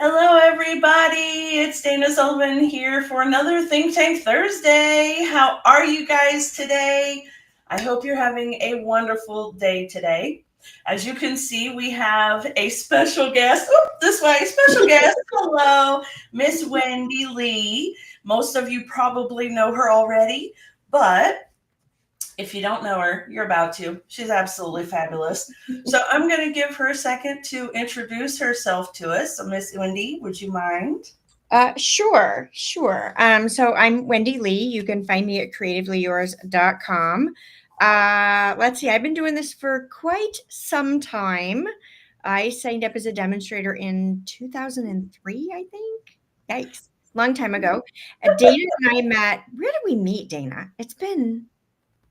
Hello, everybody. It's Dana Sullivan here for another Think Tank Thursday. How are you guys today? I hope you're having a wonderful day today. As you can see, we have a special guest. Oh, this way, special guest. Hello, Miss Wendy Lee. Most of you probably know her already, but if you don't know her, you're about to. She's absolutely fabulous. So I'm going to give her a second to introduce herself to us. So, Miss Wendy, would you mind? Sure. So I'm Wendy Lee. You can find me at creativelyyours.com. Let's see, I've been doing this for quite some time. I signed up as a demonstrator in 2003, I think. Yikes, long time ago. Dana and I met. Where did we meet, Dana? It's been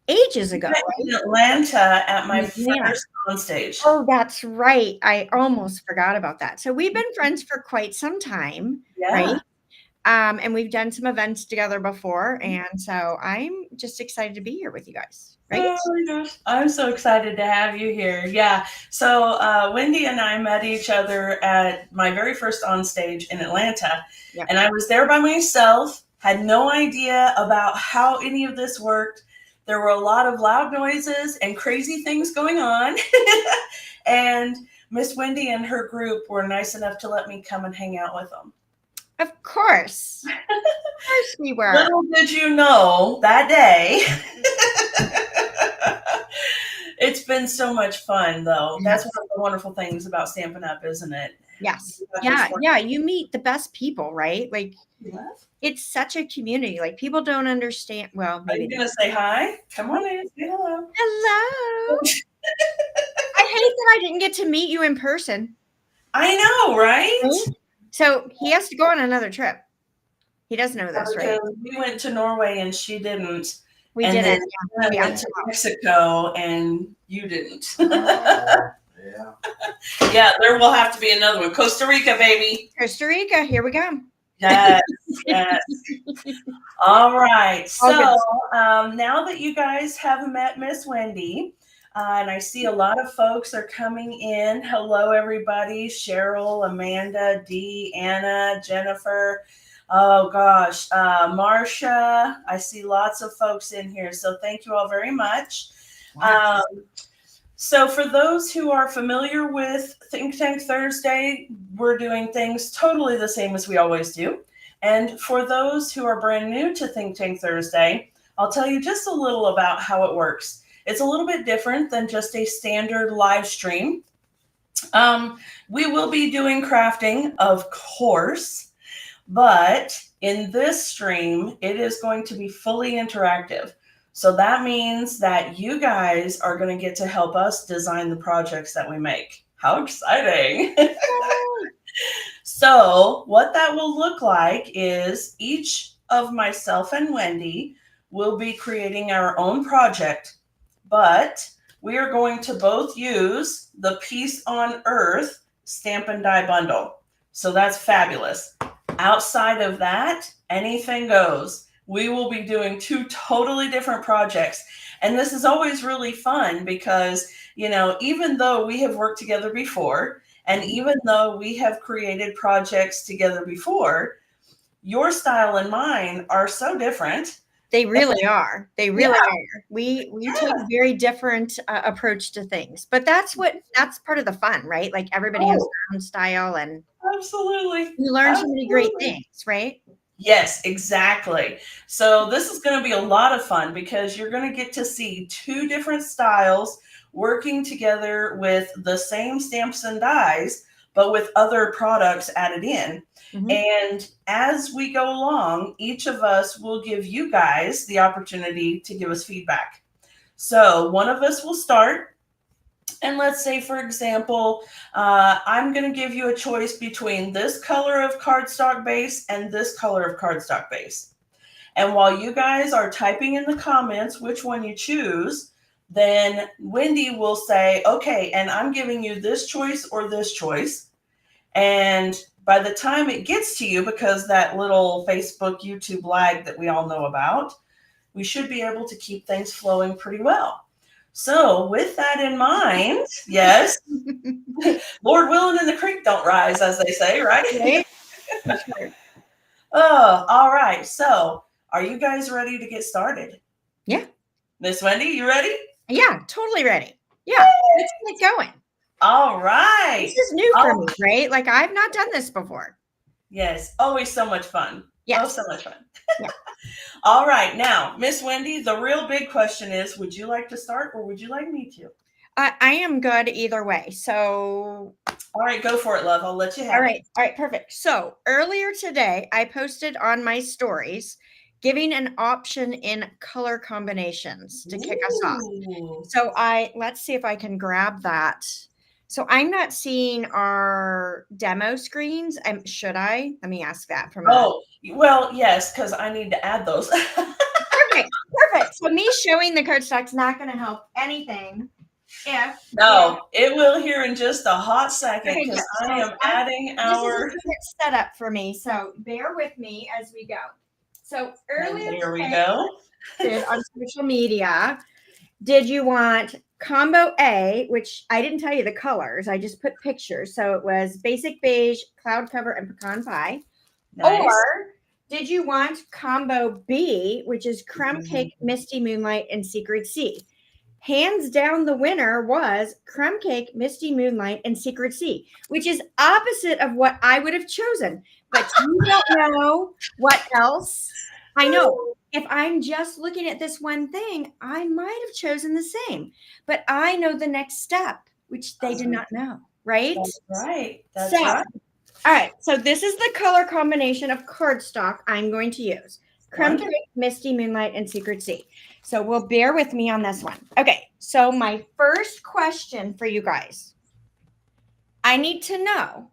ages We ago, met in right? Atlanta at my In Atlanta. first on stage. Oh, that's right. I almost forgot about that. So we've been friends for quite some time, right? Yeah. And we've done some events together before, and so I'm just excited to be here with you guys, right? Oh my gosh. I'm so excited to have you here. Yeah. So, Wendy and I met each other at my very first on stage in Atlanta, Yeah. and I was there by myself, had no idea about how any of this worked. There were a lot of loud noises and crazy things going on. And Miss Wendy and her group were nice enough to let me come and hang out with them. Of course. Of course we were. Little did you know that day. It's been so much fun, though. That's Yes. one of the wonderful things about Stampin' Up, isn't it? Yes. You got this Yeah. You meet the best people, right? Like wonderful. it's such a community. Like people don't understand. Well, Are maybe you they going to say hi? Come on don't. in. Say hello. Hello. I hate that I didn't get to meet you in person. I know, right? Right? So he has to go on another trip. He does know this, right? Because we went to Norway and she didn't. We And then didn't. Yeah. I We went asked to him out. Mexico and you didn't. Yeah. Yeah, there will have to be another one. Costa Rica, baby. Costa Rica. Here we go. Yes, yes. All right. All good. So now that you guys have met Miss Wendy, and I see a lot of folks are coming in. Hello, everybody. Cheryl, Amanda, Dee, Anna, Jennifer. Oh, gosh. Marcia. I see lots of folks in here. So thank you all very much. Yes. So, for those who are familiar with Think Tank Thursday, we're doing things totally the same as we always do. And for those who are brand new to Think Tank Thursday, I'll tell you just a little about how it works. It's a little bit different than just a standard live stream. We will be doing crafting, of course, but in this stream, it is going to be fully interactive. So that means that you guys are going to get to help us design the projects that we make. How exciting! So, what that will look like is each of myself and Wendy will be creating our own project, but we are going to both use the Peace on Earth stamp and die bundle. So that's fabulous. Outside of that, anything goes. We will be doing two totally different projects. And this is always really fun because, even though we have worked together before, and even though we have created projects together before, your style and mine are so different. They really are. They Yeah, really are. We take a very different approach to things, but that's part of the fun, right? Like everybody has oh, their own style, and absolutely. you learn so many great Absolutely. things, right? Yes, exactly. So this is going to be a lot of fun because you're going to get to see two different styles working together with the same stamps and dies, but with other products added in. Hmm. And as we go along, each of us will give you guys the opportunity to give us feedback. So one of us will start. And let's say, for example, I'm going to give you a choice between this color of cardstock base and this color of cardstock base. And while you guys are typing in the comments which one you choose, then Wendy will say, okay, and I'm giving you this choice or this choice. And by the time it gets to you, because that little Facebook, YouTube lag that we all know about, we should be able to keep things flowing pretty well. So, with that in mind, yes, Lord willing and the creek don't rise, as they say, right? Right? For sure. Oh, all right. So, are you guys ready to get started? Yeah. Miss Wendy, you ready? Yeah, totally ready. Yeah, let's get going. All right. This is new for me, right? Like I've not done this before. Yes, always so much fun. Yes. Oh, so much fun. Yeah. All right. Now, Miss Wendy, the real big question is, would you like to start or would you like me to? I am good either way. So, all right, go for it, love. I'll let you have all right. All right, perfect. So earlier today, I posted on my stories giving an option in color combinations to kick us off. So let's see if I can grab that. So I'm not seeing our demo screens. Should I? Let me ask that from. Oh, well, yes, because I need to add those. Perfect. So me showing the cardstock's not going to help anything. No, it will here in just a hot second because I am adding our. This is set up for me, so bear with me as we go. So earlier here we go. On social media, did you want combo A, which I didn't tell you the colors, I just put pictures. So it was basic beige, cloud cover, and pecan pie. Nice. Or did you want combo B, which is crumb cake, misty moonlight, and secret Sea? Hands down, the winner was crumb cake, misty moonlight, and secret Sea, which is opposite of what I would have chosen. But you don't know what else. I know. If I'm just looking at this one thing, I might have chosen the same. But I know the next step, which they did not know, right? That's right. That's right. All right. So this is the color combination of cardstock I'm going to use. Crumb cake, misty moonlight, and secret Sea. So we'll bear with me on this one. Okay, so my first question for you guys. I need to know,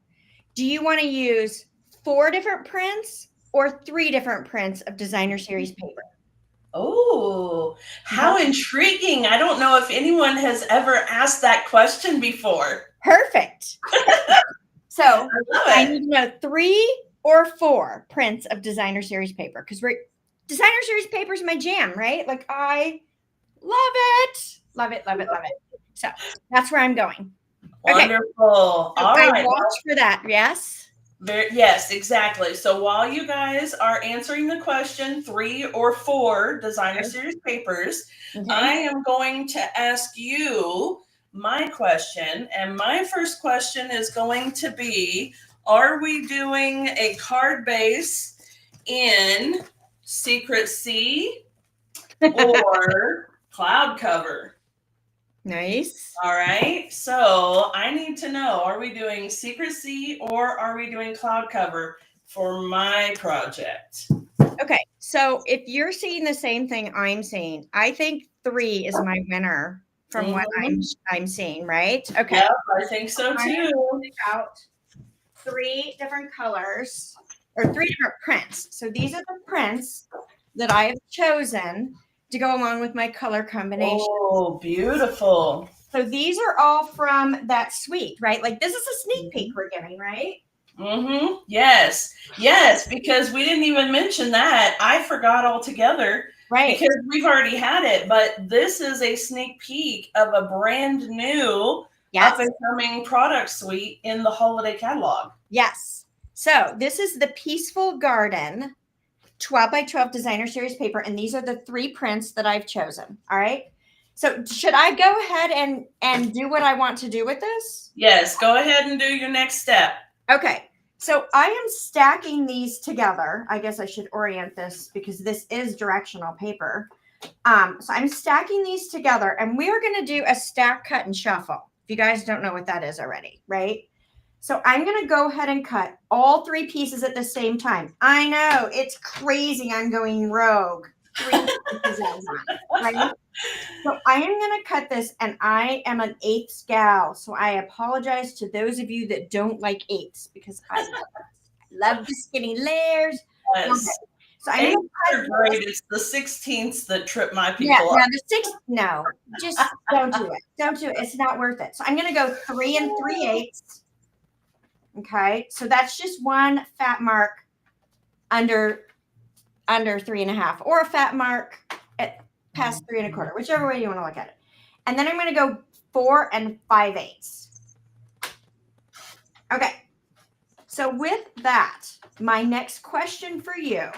do you want to use 4 different prints or 3 different prints of designer series paper? Oh, how intriguing. I don't know if anyone has ever asked that question before. Perfect. So I need to know 3 or 4 prints of designer series paper because designer series paper is my jam, right? Like I love it. Love it, love it, love it. So that's where I'm going. Wonderful. So all right. Watch for that. Yes. Yes, exactly. So while you guys are answering the question, 3 or 4 designer series papers, I am going to ask you my question. And my first question is going to be, are we doing a card base in secret Sea or cloud cover? Nice. All right. So I need to know, are we doing secret Sea or are we doing cloud cover for my project? Okay. So if you're seeing the same thing I'm seeing, I think 3 is my winner from what I'm seeing, right? Okay. Yeah, I think so too. Out 3 different colors or 3 different prints. So these are the prints that I have chosen to go along with my color combination. Oh, beautiful. So these are all from that suite, right? Like this is a sneak peek we're giving, right? Yes. Yes, because we didn't even mention that. I forgot altogether. Right. Because we've already had it, but this is a sneak peek of a brand new up and coming product suite in the holiday catalog. Yes. So this is the Peaceful Garden 12 by 12 designer series paper. And these are the 3 prints that I've chosen. All right. So should I go ahead and do what I want to do with this? Yes. Go ahead and do your next step. Okay. So I am stacking these together. I guess I should orient this because this is directional paper. So I'm stacking these together and we are going to do a stack, cut, and shuffle. If you guys don't know what that is already, right? So I'm going to go ahead and cut all 3 pieces at the same time. I know it's crazy. I'm going rogue. 3 pieces at once, right? So I am going to cut this and I am an 8th gal. So I apologize to those of you that don't like 8s because I love the skinny layers. Yes. Okay. So I'm going to cut great. It's the 16ths that trip my people up. Yeah, the 6th, no, just don't do it. Don't do it. It's not worth it. So I'm going to go 3 3/8. Okay, so that's just one fat mark under 3.5 or a fat mark at past 3 1/4, whichever way you want to look at it. And then I'm going to go 4 5/8. Okay. So with that, my next question for you,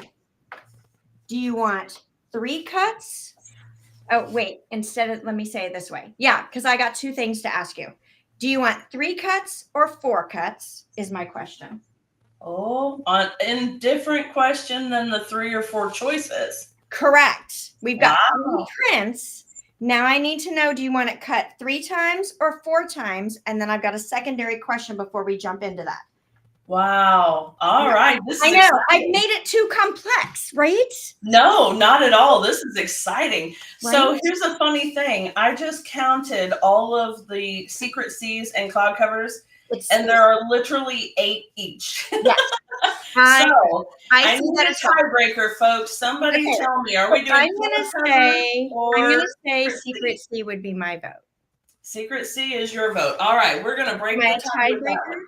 do you want 3 cuts? Oh, wait, let me say it this way. Yeah, because I got 2 things to ask you. Do you want 3 cuts or 4 cuts is my question. Oh, in different question than the 3 or 4 choices. Correct. We've got Wow. 3 prints. Now I need to know, do you want it cut 3 times or 4 times? And then I've got a secondary question before we jump into that. Wow. All right. This is I know. exciting. I've made it too complex, right? No, not at all. This is exciting. So Right? here's a funny thing. I just counted all of the secret C's and cloud covers, and there are literally 8 each. Yes. So I see need that a as well. tiebreaker, folks. Somebody Okay, tell me, are so we doing I'm gonna say Secret Secret C? C would be my vote. Secret C is your vote. All right, we're gonna break My the tie with that tiebreaker? one.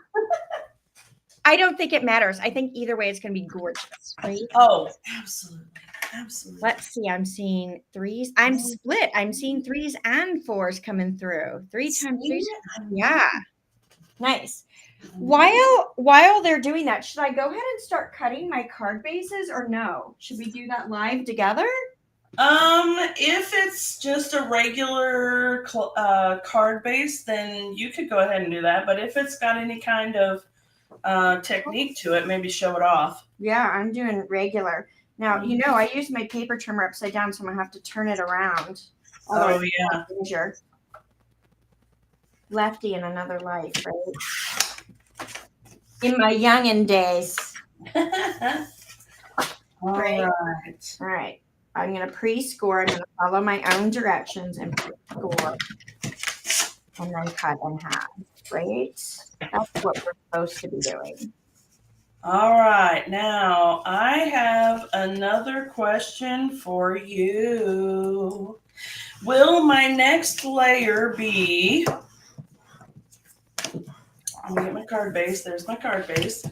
I don't think it matters. I think either way it's gonna be gorgeous, right? Oh, absolutely. Absolutely. Let's see. I'm seeing 3s. I'm split. I'm seeing 3s and 4s coming through. 3 times 3. Yeah. Nice. While they're doing that, should I go ahead and start cutting my card bases or no? Should we do that live together? If it's just a regular card base, then you could go ahead and do that. But if it's got any kind of technique to it, maybe show it off. Yeah, I'm doing regular. Now, you know, I use my paper trimmer upside down, so I'm gonna have to turn it around. Oh, yeah. Danger. Lefty in another life, right? In my youngin' days. All Right. right. All right. I'm gonna pre-score. I'm gonna follow my own directions and pre-score, and then cut in half. Right? That's what we're supposed to be doing. All right. Now, I have another question for you. Will my next layer be... I'm going to get my card base. There's my card base.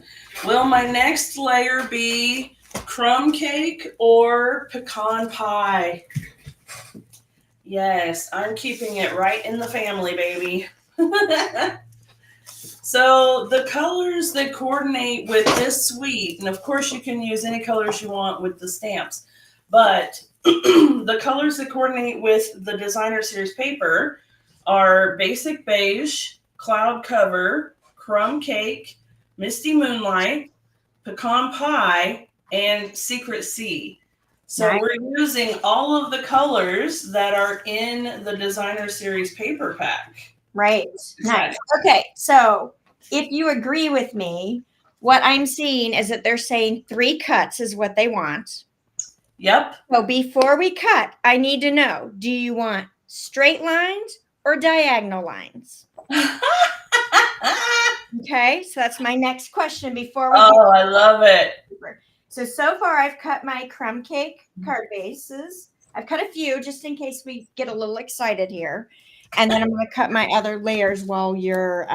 Will my next layer be crumb cake or pecan pie? Yes, I'm keeping it right in the family, baby. So the colors that coordinate with this suite, and of course you can use any colors you want with the stamps, but the colors that coordinate with the designer series paper are basic beige, cloud cover, crumb cake, misty moonlight, pecan pie, and secret C. So Nice. we're using all of the colors that are in the designer series paper pack. Right. Nice. Okay. So if you agree with me, what I'm seeing is that they're saying 3 cuts is what they want. Yep. So before we cut, I need to know, do you want straight lines or diagonal lines? Okay. So that's my next question before we Oh, I love it. So far I've cut my crumb cake card bases. I've cut a few just in case we get a little excited here. And then I'm going to cut my other layers while you're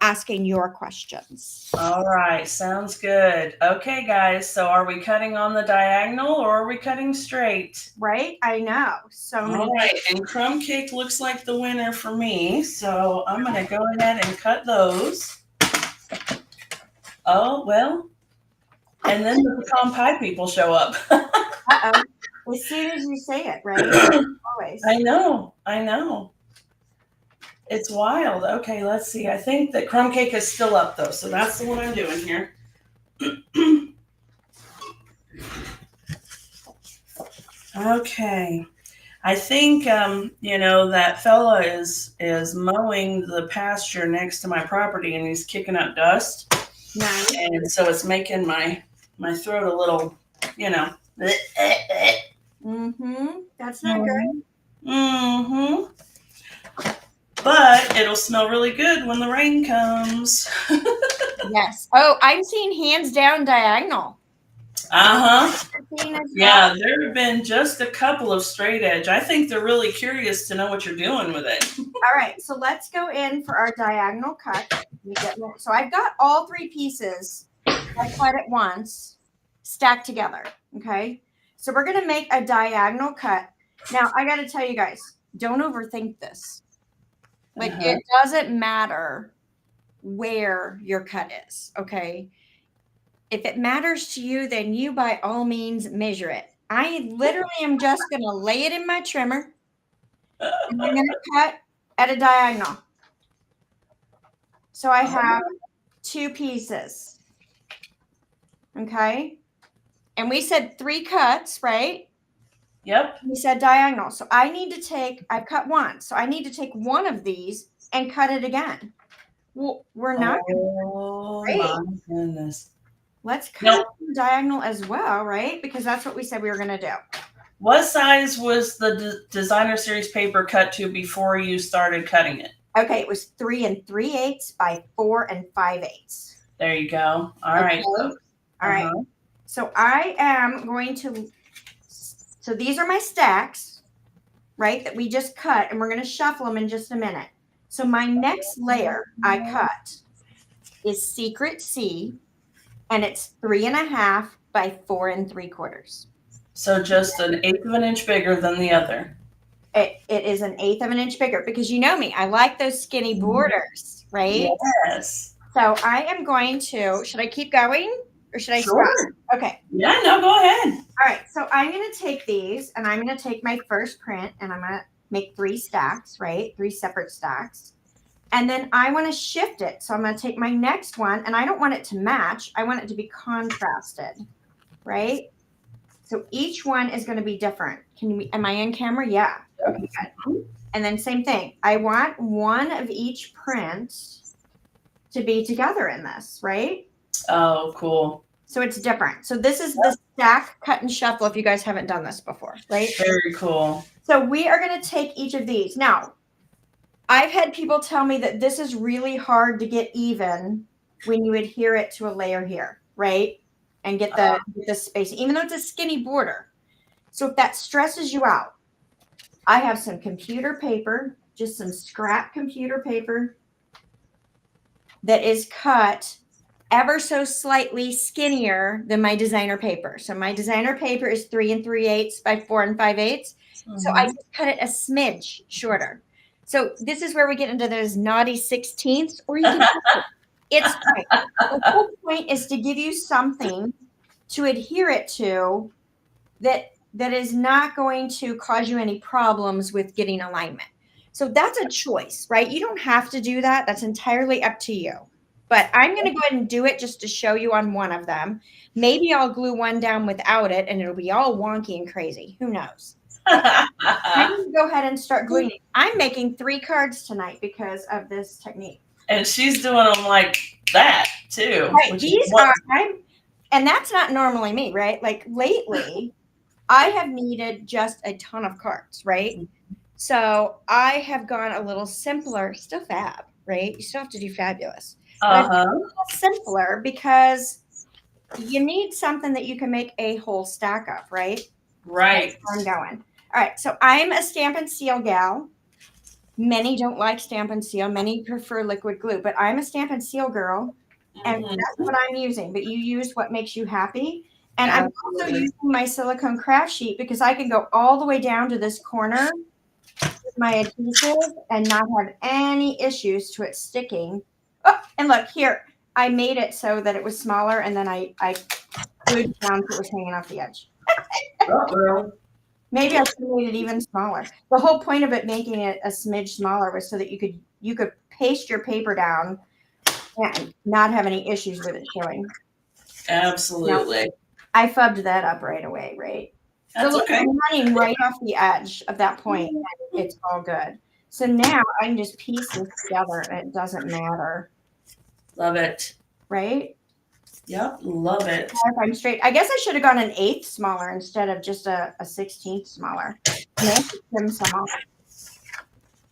asking your questions. All right. Sounds good. Okay, guys. So are we cutting on the diagonal or are we cutting straight? Right? I know. So all right. And crumb cake looks like the winner for me. So I'm going to go ahead and cut those. Oh, well. And then the pecan pie people show up. Uh-oh. As soon as you say it, right? Always. I know. It's wild. Okay, let's see. I think that crumb cake is still up though, so that's the one I'm doing here. Okay. I think that fella is mowing the pasture next to my property and he's kicking up dust. Nice. And so it's making my throat a little, That's not good. But it'll smell really good when the rain comes. Yes. Oh, I'm seeing hands down diagonal. Yeah, there have been just a couple of straight edge. I think they're really curious to know what you're doing with it. All right, so let's go in for our diagonal cut. So I've got all 3 pieces I cut at once, stacked together, okay? So we're going to make a diagonal cut. Now, I got to tell you guys, don't overthink this. Like, it doesn't matter where your cut is, okay? If it matters to you, then you by all means measure it. I literally am just going to lay it in my trimmer and I'm going to cut at a diagonal. So I have 2 pieces. Okay. And we said 3 cuts, right? Yep. We said diagonal. So I need to take, I've cut 1. So I need to take one of these and cut it again. Well, we're not. Oh my goodness. Let's cut it diagonal as well, right? Because that's what we said we were going to do. What size was the designer series paper cut to before you started cutting it? Okay, it was 3 3/8 by 4 5/8. There you go. All right. All right. So I am going to, so these are my stacks, right, that we just cut, and we're going to shuffle them in just a minute. So my next layer I cut is Secret C, and it's 3.5 by 4 3/4. So just an 1/8 of an inch bigger than the other. It is an 1/8 of an inch bigger because you know me, I like those skinny borders, right? Yes. So I am going to, should I keep going or should I stop? Okay. Yeah, no, go ahead. All right. So I'm going to take these and I'm going to take my first print and I'm going to make 3 stacks, right? 3 separate stacks. And then I want to shift it. So I'm going to take my next one and I don't want it to match. I want it to be contrasted, right? So each one is going to be different. Am I in camera? Yeah. Okay, good. And then same thing. I want one of each print to be together in this, right? Oh, cool. So it's different. So this is the stack, cut, and shuffle if you guys haven't done this before, right? Very cool. So we are going to take each of these. Now, I've had people tell me that this is really hard to get even when you adhere it to a layer here, right? And get the spacing, even though it's a skinny border. So if that stresses you out, I have some computer paper, just some scrap computer paper that is cut ever so slightly skinnier than my designer paper. So my designer paper is 3 3/8 by 4 5/8. So I just cut it a smidge shorter. So this is where we get into those naughty 16ths, or you can it's fine. The whole point is to give you something to adhere it to that is not going to cause you any problems with getting alignment. So that's a choice, right? You don't have to do that. That's entirely up to you. But I'm going to go ahead and do it just to show you on one of them. Maybe I'll glue one down without it and it'll be all wonky and crazy. Who knows? I'm going to go ahead and start gluing it. I'm making 3 cards tonight because of this technique. And she's doing them like that too. Right. These are, and that's not normally me, right? Like lately, I have needed just a ton of cards, right? So I have gone a little simpler, still fab, right? You still have to do fabulous. But a little simpler because you need something that you can make a whole stack of, right? Right. That's where I'm going. All right. So I'm a Stamp and Seal gal. Many don't like Stamp and Seal. Many prefer liquid glue, but I'm a Stamp and Seal girl. And that's what I'm using. But you use what makes you happy. And I'm also using my silicone craft sheet because I can go all the way down to this corner with my adhesive and not have any issues to it sticking. Oh, and look here, I made it so that it was smaller, and then I glued it down so it was hanging off the edge. Maybe I should have made it even smaller. The whole point of it making it a smidge smaller was so that you could paste your paper down and not have any issues with it showing. Absolutely. Now, I fubbed that up right away, right? That's so look, okay. I'm running right off the edge of that point, and it's all good. So now I can just piece this together, and it doesn't matter. Love it. Right? Yep, love it. If I'm straight, I guess I should have gone an 1/8 smaller instead of just a 16th smaller. Maybe trim some off.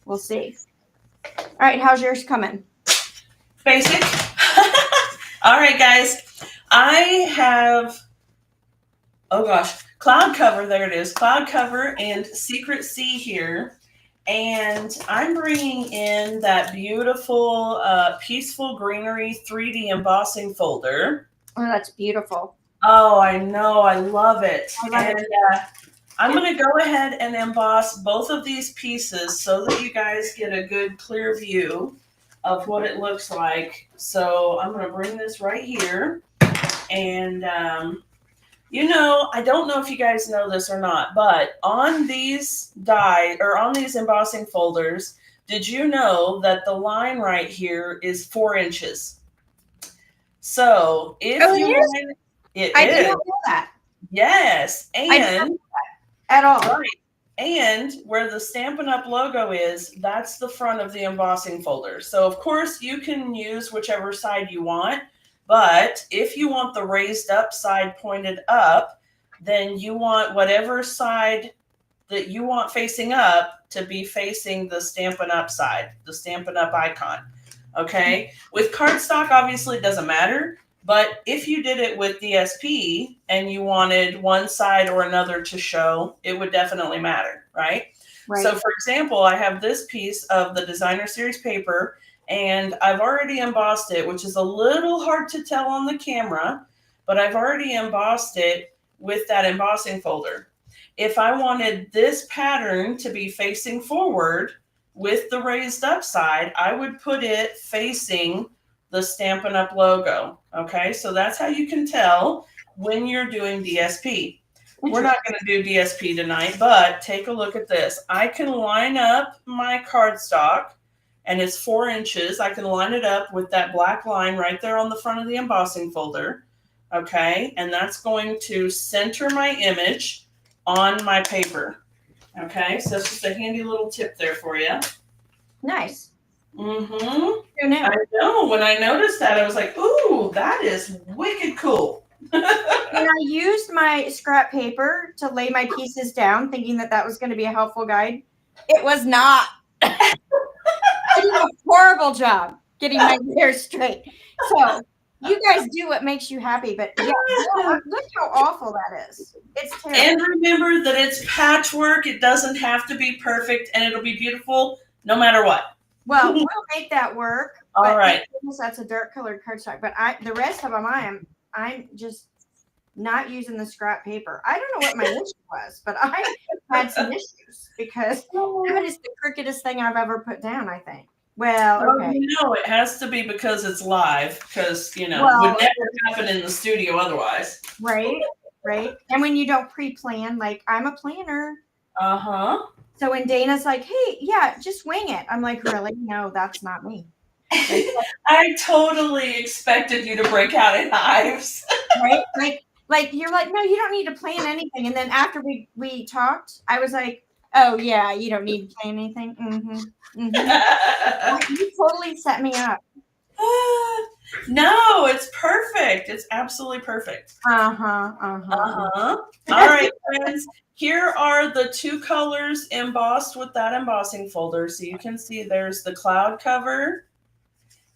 We'll see. All right, how's yours coming? Basic. All right, guys. I have, oh gosh, cloud cover. There it is. Cloud cover and Secret C here. And I'm bringing in that beautiful Peaceful Greenery 3D embossing folder. Oh, that's beautiful. Oh, I know. I love it. I love it. I'm going to go ahead and emboss both of these pieces so that you guys get a good clear view of what it looks like. So I'm going to bring this right here. And, I don't know if you guys know this or not, but on these on these embossing folders, did you know that the line right here is 4 inches? So if Oh, it you is? line, it I did is. not know that Yes. I did not And know that at all. right. And where the Stampin' Up! Logo is, that's the front of the embossing folder. So, of course, you can use whichever side you want. But if you want the raised up side pointed up, then you want whatever side that you want facing up to be facing the Stampin' Up! Side, the Stampin' Up! Icon. Okay? With cardstock, obviously, it doesn't matter. But if you did it with DSP and you wanted one side or another to show, it would definitely matter, right? Right. So, for example, I have this piece of the Designer Series paper, and I've already embossed it, which is a little hard to tell on the camera, but I've already embossed it with that embossing folder. If I wanted this pattern to be facing forward with the raised up side, I would put it facing the Stampin' Up! Logo. Okay, so that's how you can tell when you're doing DSP. We're not going to do DSP tonight, but take a look at this. I can line up my cardstock, and it's 4 inches. I can line it up with that black line right there on the front of the embossing folder. Okay, and that's going to center my image on my paper. Okay, so that's just a handy little tip there for you. Nice. Mm-hmm. Now. I know. When I noticed that, I was like, ooh, that is wicked cool. And I used my scrap paper to lay my pieces down, thinking that was going to be a helpful guide. It was not. I did a horrible job getting my hair straight. So you guys do what makes you happy, but yeah, look how awful that is. It's terrible. And remember that it's patchwork. It doesn't have to be perfect, and it'll be beautiful no matter what. Well, we'll make that work. All right. That's a dark colored cardstock, but the rest of them I'm just not using the scrap paper. I don't know what my issue was, but I had some issues because that is the crookedest thing I've ever put down, I think. Well, okay. It has to be because it's live, because, it would never happen in the studio otherwise. Right. And when you don't pre-plan, like I'm a planner. Uh-huh. So when Dana's like, hey, yeah, just wing it. I'm like, really? No, that's not me. I totally expected you to break out in hives. Right? Like you're like, no, you don't need to plan anything. And then after we talked, I was like, oh yeah, you don't need to plan anything. You totally set me up. No, it's perfect. It's absolutely perfect. All right, friends. Here are the 2 colors embossed with that embossing folder. So you can see there's the cloud cover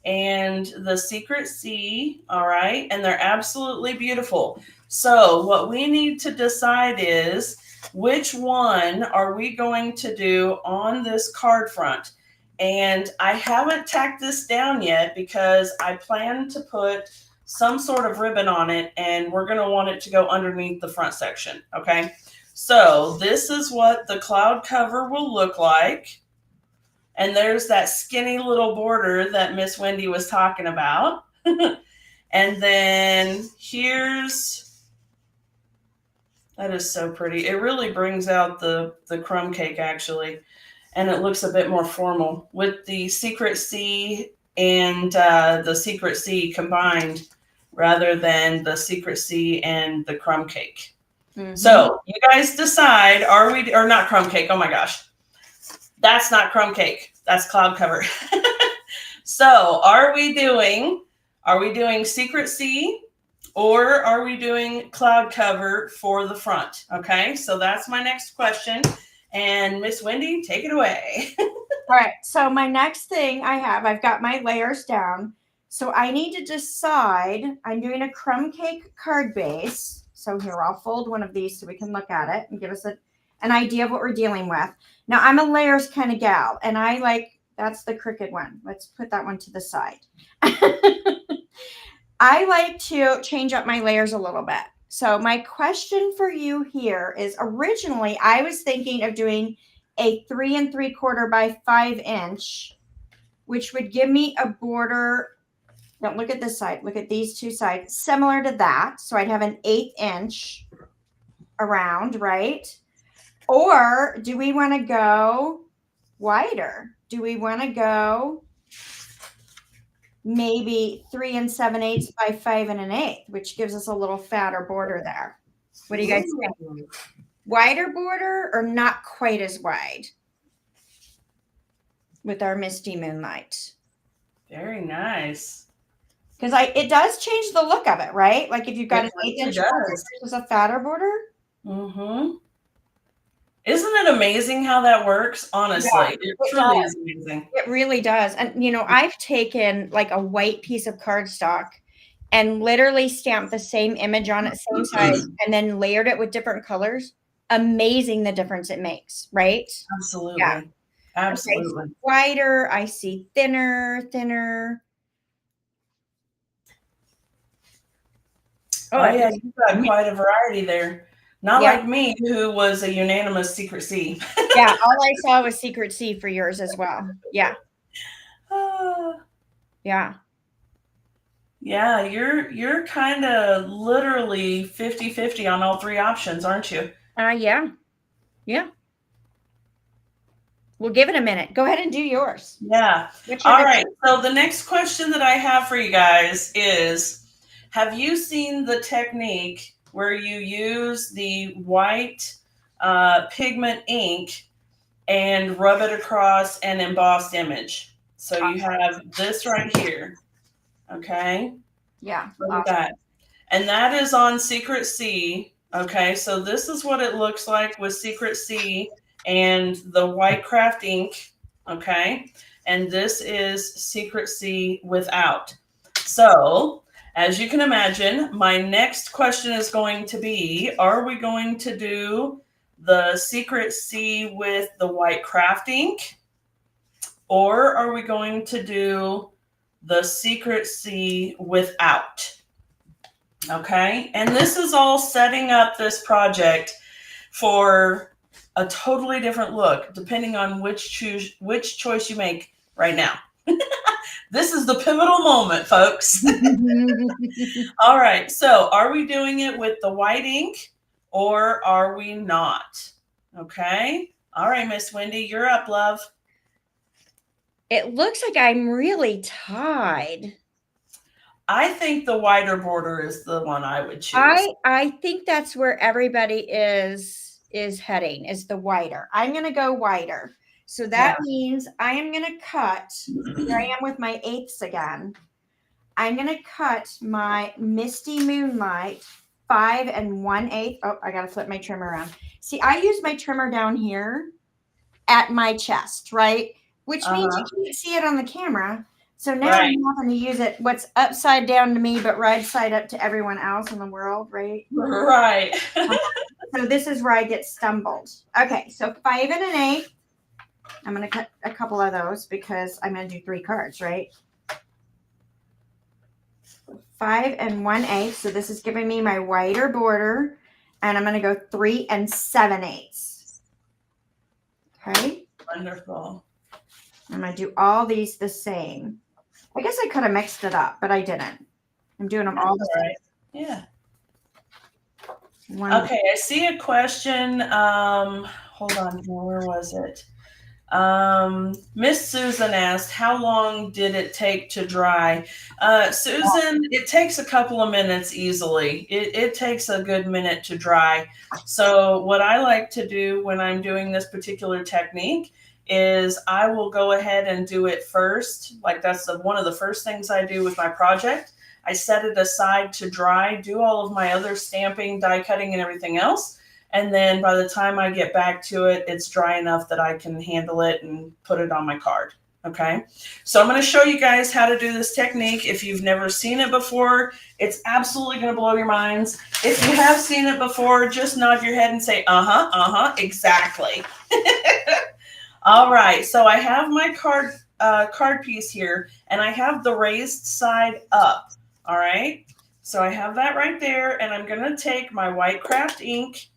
and the Secret Sea. All right. And they're absolutely beautiful. So what we need to decide is which one are we going to do on this card front? And I haven't tacked this down yet because I plan to put some sort of ribbon on it, and we're going to want it to go underneath the front section. Okay. So this is what the cloud cover will look like. And there's that skinny little border that Miss Wendy was talking about. And then that is so pretty. It really brings out the crumb cake, actually. And it looks a bit more formal with the Secret Sea and the Secret Sea combined rather than the Secret Sea and the crumb cake. Mm-hmm. So you guys decide, or not crumb cake? Oh my gosh. That's not crumb cake. That's cloud cover. So are we doing Secret Sea, or are we doing cloud cover for the front? Okay. So that's my next question. And Miss Wendy, take it away. All right. So my next thing I've got my layers down. So I need to decide, I'm doing a crumb cake card base. So here, I'll fold one of these so we can look at it and give us an idea of what we're dealing with. Now I'm a layers kind of gal, and that's the crooked one. Let's put that one to the side. I like to change up my layers a little bit. So my question for you here is, originally I was thinking of doing a 3 3/4 by 5 inch which would give me a border. Don't look at this side. Look at these two sides, similar to that. So I'd have an 1/8 inch around, right? Or do we want to go wider? Do we want to go maybe 3 7/8 by 5 1/8, which gives us a little fatter border there? What do you guys think? Wider border or not quite as wide with our misty moonlight? Very nice. Because it does change the look of it, right? Like if you've got It an 1/8 inch really border does. versus a fatter border. Mm-hmm. Isn't it amazing how that works? Honestly, Yeah, it it truly does. is amazing. It really does. And I've taken like a white piece of cardstock and literally stamped the same image on it, same size, and then layered it with different colors. Amazing the difference it makes, right? Absolutely. Yeah. Absolutely. Okay, so wider, I see thinner. Oh, yeah, you've got quite a variety there. Not like me, who was a unanimous secret C. Yeah, all I saw was secret C for yours as well. Yeah. Yeah. Yeah, you're kind of literally 50-50 on all three options, aren't you? Yeah. Yeah. We'll give it a minute. Go ahead and do yours. Yeah. All right. So the next question that I have for you guys is, have you seen the technique where you use the white pigment ink and rub it across an embossed image? So you have this right here. Okay. Yeah. Look at that. And that is on Secret C. Okay. So this is what it looks like with Secret C and the white craft ink. Okay. And this is Secret C without. So as you can imagine, my next question is going to be, are we going to do the Secret C with the white craft ink? Or are we going to do the Secret C without? Okay. And this is all setting up this project for a totally different look, depending on which choice you make right now. This is the pivotal moment, folks. All right. So are we doing it with the white ink or are we not? Okay. All right, Miss Wendy, you're up, love. It looks like I'm really tied. I think the wider border is the one I would choose. I think that's where everybody is heading, is the wider. I'm going to go wider. So that means I am going to cut, here I am with my 1/8 again. I'm going to cut my Misty Moonlight 5 1/8. Oh, I got to flip my trimmer around. See, I use my trimmer down here at my chest, right? Which means you can't see it on the camera. So now I'm having to use it what's upside down to me, but right side up to everyone else in the world, right? Right. So this is where I get stumbled. Okay, so 5 1/8. I'm going to cut a couple of those because I'm going to do 3 cards, right? 5 1/8. So this is giving me my wider border. And I'm going to go 3 7/8. Okay. Wonderful. I'm going to do all these the same. I guess I could have mixed it up, but I didn't. I'm doing them all the same. Yeah. Okay, I see a question. Hold on here. Where was it? Miss Susan asked, how long did it take to dry? Susan, it takes a couple of minutes easily. It takes a good minute to dry. So what I like to do when I'm doing this particular technique is I will go ahead and do it first. Like that's one of the first things I do with my project. I set it aside to dry, do all of my other stamping, die cutting, and everything else. And then by the time I get back to it, it's dry enough that I can handle it and put it on my card. Okay. So I'm going to show you guys how to do this technique. If you've never seen it before, it's absolutely going to blow your minds. If you have seen it before, just nod your head and say, exactly. All right. So I have my card piece here and I have the raised side up. All right. So I have that right there, and I'm going to take my white craft ink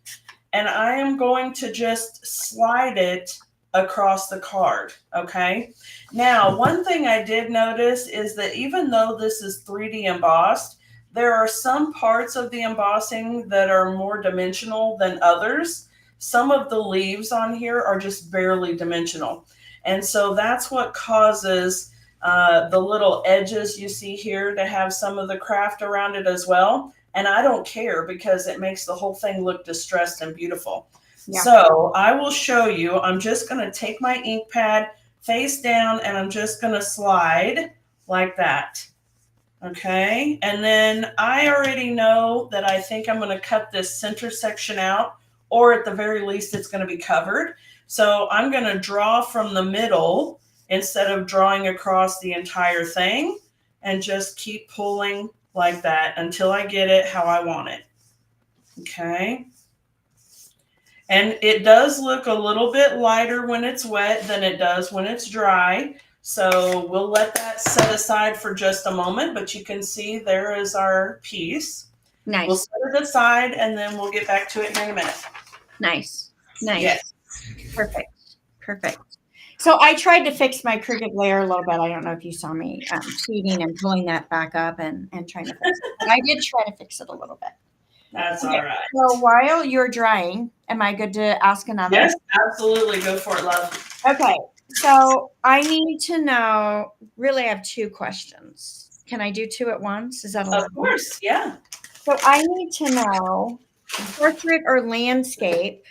and I am going to just slide it across the card. Okay. Now, one thing I did notice is that even though this is 3D embossed, there are some parts of the embossing that are more dimensional than others. Some of the leaves on here are just barely dimensional. And so that's what causes the little edges you see here to have some of the craft around it as well. And I don't care because it makes the whole thing look distressed and beautiful. Yeah. So I will show you. I'm just going to take my ink pad face down and I'm just going to slide like that. Okay. And then I already know that I think I'm going to cut this center section out, or at the very least, it's going to be covered. So I'm going to draw from the middle instead of drawing across the entire thing, and just keep pulling like that until I get it how I want it. Okay. And it does look a little bit lighter when it's wet than it does when it's dry. So we'll let that set aside for just a moment, but you can see there is our piece. Nice. We'll set it aside and then we'll get back to it in a minute. Nice. Nice. Yes. Perfect. Perfect. So I tried to fix my crooked layer a little bit. I don't know if you saw me cheating and pulling that back up and trying to fix it. But I did try to fix it a little bit. That's Okay. all right. So while you're drying, am I good to ask another? Yes, absolutely. Go for it, love. Okay. So I need to know, really I have two questions. Can I do two at once? Is that allowed? Of course. Yeah. So I need to know portrait or landscape,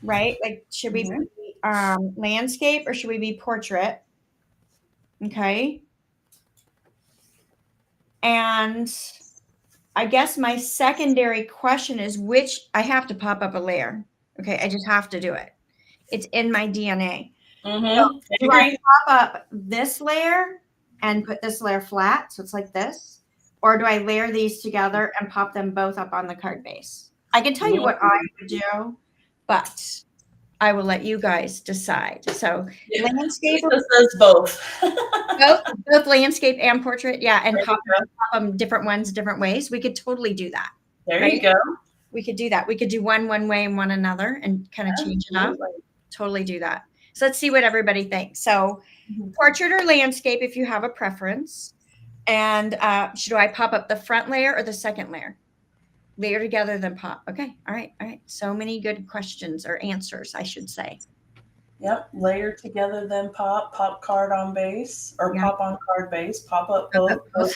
right? Like, should we be landscape or should we be portrait? Okay. And I guess my secondary question is which I have to pop up a layer. Okay. I just have to do it. It's in my DNA. So do I pop up this layer and put this layer flat? So it's like this. Or do I layer these together and pop them both up on the card base? I can tell you what I would do, but I will let you guys decide. So landscape says both. both landscape and portrait. Yeah. And pop them different ones, different ways. We could totally do that. There you go. We could do that. We could do one way and one another and kind of change it up. Totally do that. So let's see what everybody thinks. So portrait or landscape, if you have a preference. And should I pop up the front layer or the second layer? Layer together, then pop. Okay. All right. All right. So many good questions or answers, I should say. Yep. Layer together, then pop. Pop card on base or pop on card base. Pop up both.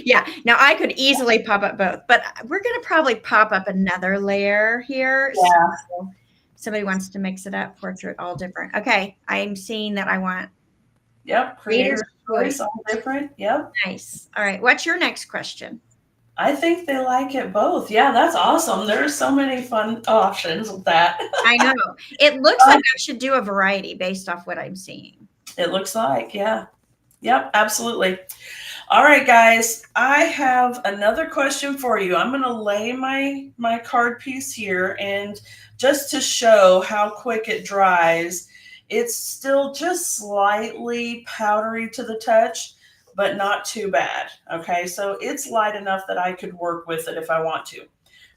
Yeah. Now I could easily pop up both, but we're going to probably pop up another layer here. Yeah. So somebody wants to mix it up. Portrait, all different. Okay. I'm seeing that I want. Yep. Creator's choice, all different. Yep. Nice. All right. What's your next question? I think they like it both. Yeah, that's awesome. There's so many fun options with that. I know. It looks like I should do a variety based off what I'm seeing. It looks like, yeah. Yep, absolutely. All right, guys. I have another question for you. I'm going to lay my card piece here, and just to show how quick it dries, it's still just slightly powdery to the touch, but not too bad. Okay, so it's light enough that I could work with it if I want to,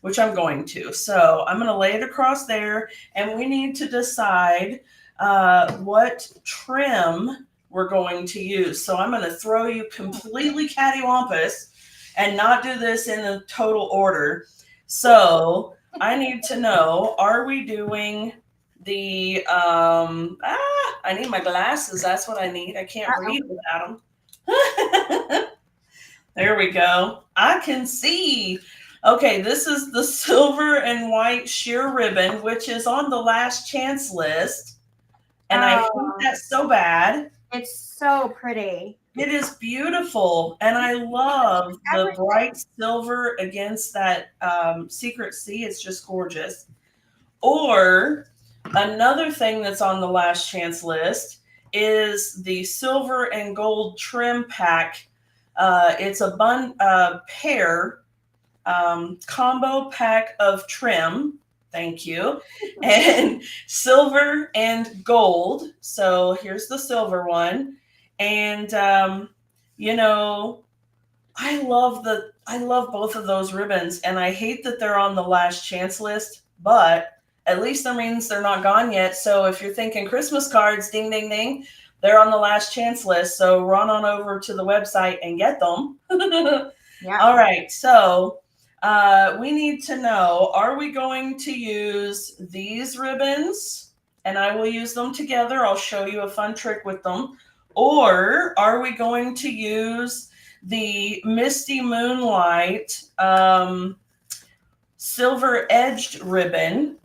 which I'm going to. So I'm going to lay it across there, and we need to decide what trim we're going to use. So I'm going to throw you completely cattywampus and not do this in a total order. So I need to know, are we doing the, I need my glasses. That's what I need. I can't read without them. There we go. I can see. Okay, this is the silver and white sheer ribbon, which is on the last chance list. And I hate that so bad. It's so pretty. It is beautiful. And I love the bright silver against that secret sea. It's just gorgeous. Or another thing that's on the last chance list is the silver and gold trim pack. It's a pair combo pack of trim. Thank you. And silver and gold. So here's the silver one. And you know, I love both of those ribbons, and I hate that they're on the last chance list, but at least that means they're not gone yet. So if you're thinking Christmas cards, ding, ding, ding, they're on the last chance list. So run on over to the website and get them. Yeah. All right. So we need to know, are we going to use these ribbons? And I will use them together. I'll show you a fun trick with them. Or are we going to use the Misty Moonlight silver edged ribbon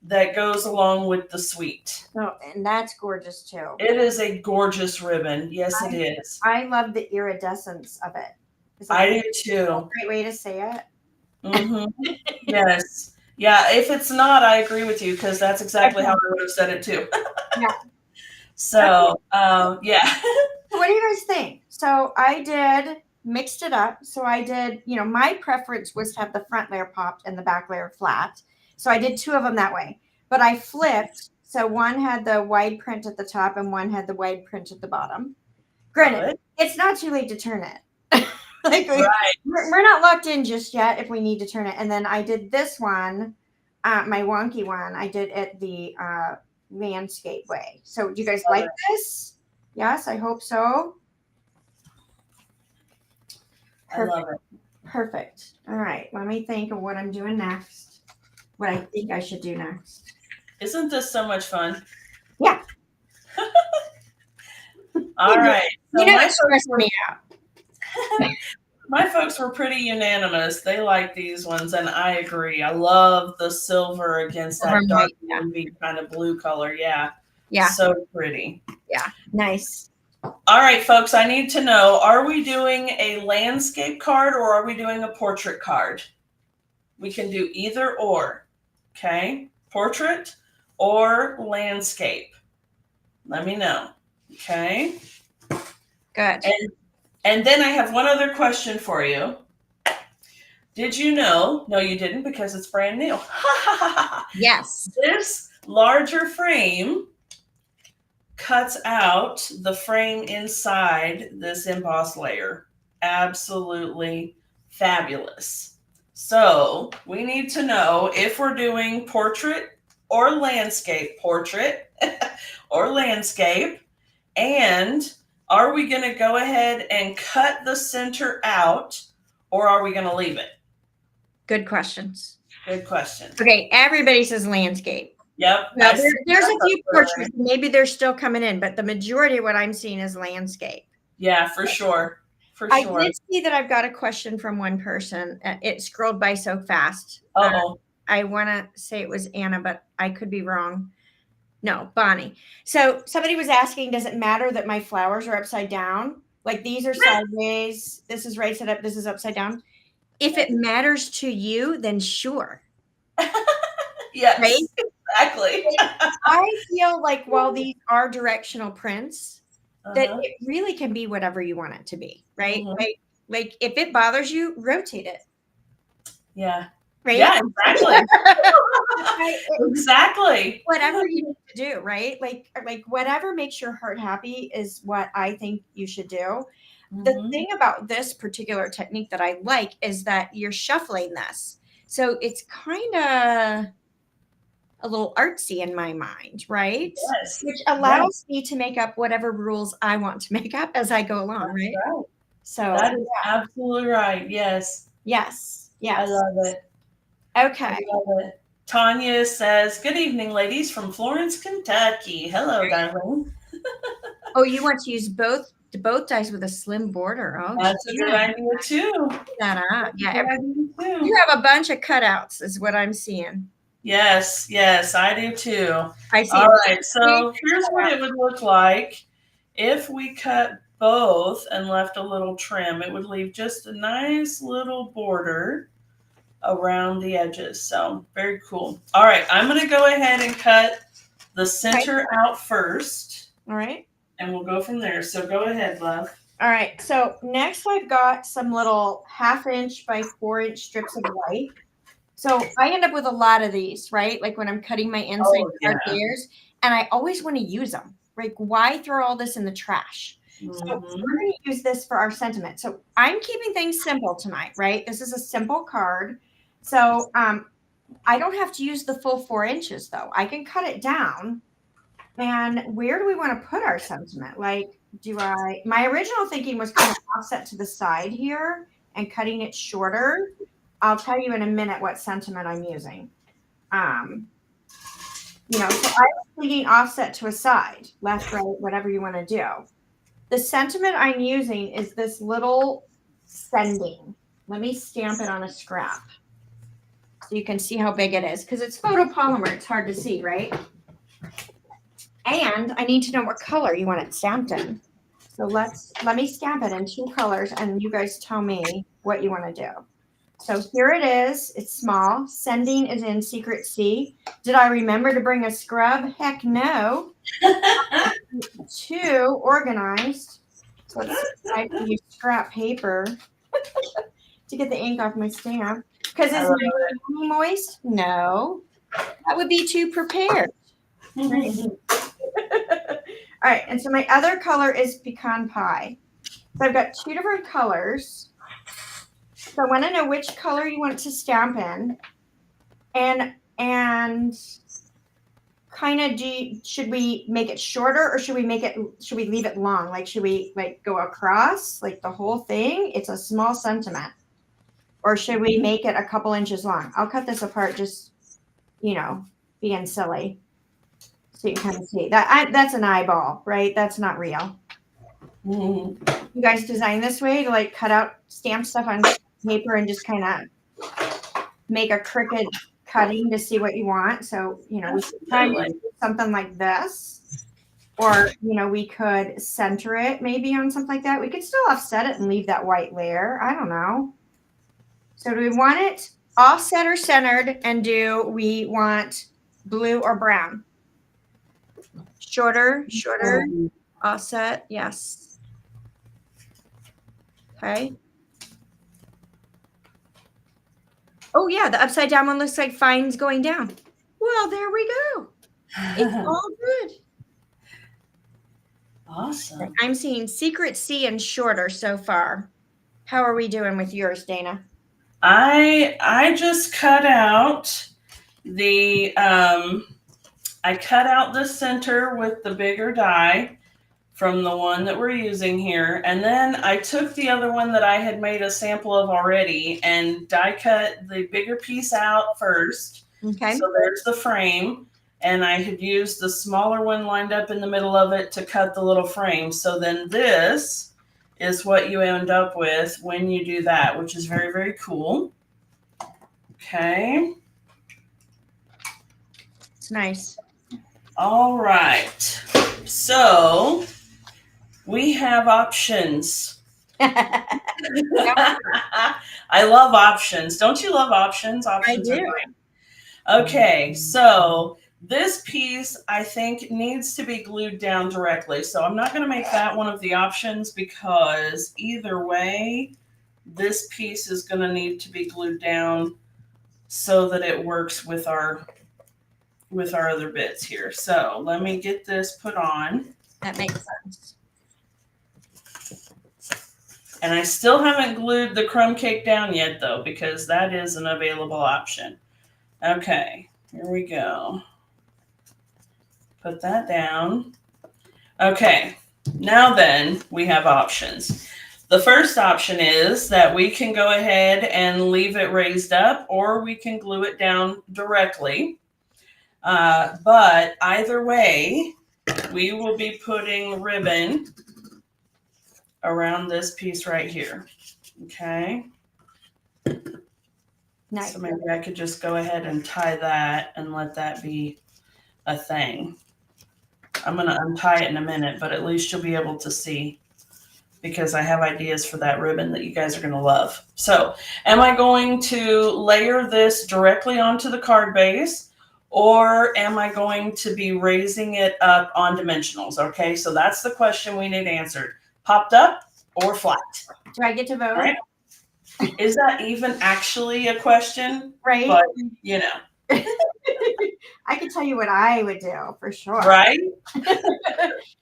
that goes along with the suite? Oh, and that's gorgeous too. It is a gorgeous ribbon. Yes, it is. I love the iridescence of it. I do too. A great way to say it. Mm-hmm. Yes. Yeah. If it's not, I agree with you, because that's exactly how I would have said it too. Yeah. So, yeah. So what do you guys think? So I mixed it up. So I did, my preference was to have the front layer popped and the back layer flat. So I did 2 of them that way, but I flipped. So one had the wide print at the top and one had the wide print at the bottom. Granted, it's not too late to turn it. We're not locked in just yet if we need to turn it. And then I did this one, my wonky one. I did it the landscape way. So do you guys like this? Yes, I hope so. I love it. Perfect. All right. Let me think of what I'm doing next. What I think I should do next. Isn't this so much fun? Yeah. All right. So It's stressing me out. my folks were pretty unanimous. They like these ones, and I agree. I love the silver against that dark kind of blue color. Yeah. Yeah. So pretty. Yeah. Nice. All right, folks, I need to know, are we doing a landscape card or are we doing a portrait card? We can do either or. Okay? Portrait or landscape. Let me know. Okay? Good. And then I have one other question for you. Did you know? No, you didn't, because it's brand new. Yes. This larger frame cuts out the frame inside this emboss layer. Absolutely fabulous. So we need to know if we're doing portrait or landscape, and are we going to go ahead and cut the center out, or are we going to leave it? Good questions. Good question. Okay, everybody says landscape. Yep. Now, there's a few portraits. Maybe they're still coming in, but the majority of what I'm seeing is landscape. Yeah, for sure. For sure. I did see that I've got a question from one person. It scrolled by so fast. Uh-oh. I want to say it was Anna, but I could be wrong. No, Bonnie. So somebody was asking, does it matter that my flowers are upside down? Like these are sideways. This is right side up. This is upside down. If it matters to you, then sure. Yes. Right? Exactly. I feel like while these are directional prints, that it really can be whatever you want it to be, right? Mm-hmm. Like if it bothers you, rotate it. Yeah. Right? Yeah, exactly. Exactly. Whatever you need to do, right? Like whatever makes your heart happy is what I think you should do. The thing about this particular technique that I like is that you're shuffling this. So it's kind of a little artsy in my mind, right? Yes. Which allows me to make up whatever rules I want to make up as I go along, right? So that is absolutely right. Yes. Yes. I love it. Okay. I love it. Tanya says, "Good evening, ladies from Florence, Kentucky." Hello, darling. Oh, you want to use both dies with a slim border. Oh, that's a good idea too. Yeah. You have a bunch of cutouts, is what I'm seeing. Yes, I do too. I see. All right, so here's what it would look like if we cut both and left a little trim. It would leave just a nice little border around the edges. So very cool. All right, I'm going to go ahead and cut the center out first. All right. And we'll go from there. So go ahead, love. All right. So next I've got some little 1/2 inch by 4 inch strips of white. So I end up with a lot of these, right? Like when I'm cutting my inside card layers, and I always want to use them. Like, why throw all this in the trash? So we're going to use this for our sentiment. So I'm keeping things simple tonight, right? This is a simple card. So I don't have to use the full 4 inches though. I can cut it down. And where do we want to put our sentiment? Like, my original thinking was kind of offset to the side here and cutting it shorter. I'll tell you in a minute what sentiment I'm using. So I was thinking offset to a side, left, right, whatever you want to do. The sentiment I'm using is this little sending. Let me stamp it on a scrap so you can see how big it is because it's photopolymer. It's hard to see, right? And I need to know what color you want it stamped in. So let me stamp it in 2 colors and you guys tell me what you want to do. So here it is. It's small. Sending is in Secret C. Did I remember to bring a scrub? Heck no. 2 organized. So I can use scrap paper to get the ink off my stamp. Because is my moist? No. That would be too prepared. Right. All right. And so my other color is pecan pie. So I've got 2 different colors. So I want to know which color you want to stamp in, and kind of should we make it shorter or should we leave it long? Like, should we like go across like the whole thing? It's a small sentiment, or should we make it a couple inches long? I'll cut this apart, just being silly, so you can kind of see that. That's an eyeball, right? That's not real. Mm-hmm. You guys design this way to like cut out stamp stuff on paper and just kind of make a crooked cutting to see what you want. So, we could try something like this, or, we could center it maybe on something like that. We could still offset it and leave that white layer. I don't know. So do we want it offset or centered? And do we want blue or brown? Shorter, offset. Yes. Okay. Oh, yeah, the upside down one looks like fines going down. Well, there we go. It's all good. Awesome. I'm seeing Secret C and shorter so far. How are we doing with yours, Dana? I just cut out the center with the bigger die from the one that we're using here. And then I took the other one that I had made a sample of already and die cut the bigger piece out first. Okay. So there's the frame. And I had used the smaller one lined up in the middle of it to cut the little frame. So then this is what you end up with when you do that, which is very, very cool. Okay. It's nice. All right. So we have options. I love options. Don't you love options? Options I do. Are fine. Okay, so this piece I think needs to be glued down directly. So I'm not going to make that one of the options because either way, this piece is going to need to be glued down so that it works with our other bits here. So let me get this put on. That makes sense. And I still haven't glued the crumb cake down yet, though, because that is an available option. Okay, here we go. Put that down. Okay, now then we have options. The first option is that we can go ahead and leave it raised up, or we can glue it down directly. But either way, we will be putting ribbon around this piece right here. Okay. Nice. So maybe I could just go ahead and tie that and let that be a thing. I'm going to untie it in a minute, but at least you'll be able to see because I have ideas for that ribbon that you guys are going to love. So am I going to layer this directly onto the card base, or am I going to be raising it up on dimensionals? Okay, so that's the question we need answered. Popped up or flat? Do I get to vote? Right? Is that even actually a question? Right. But, I could tell you what I would do for sure. Right?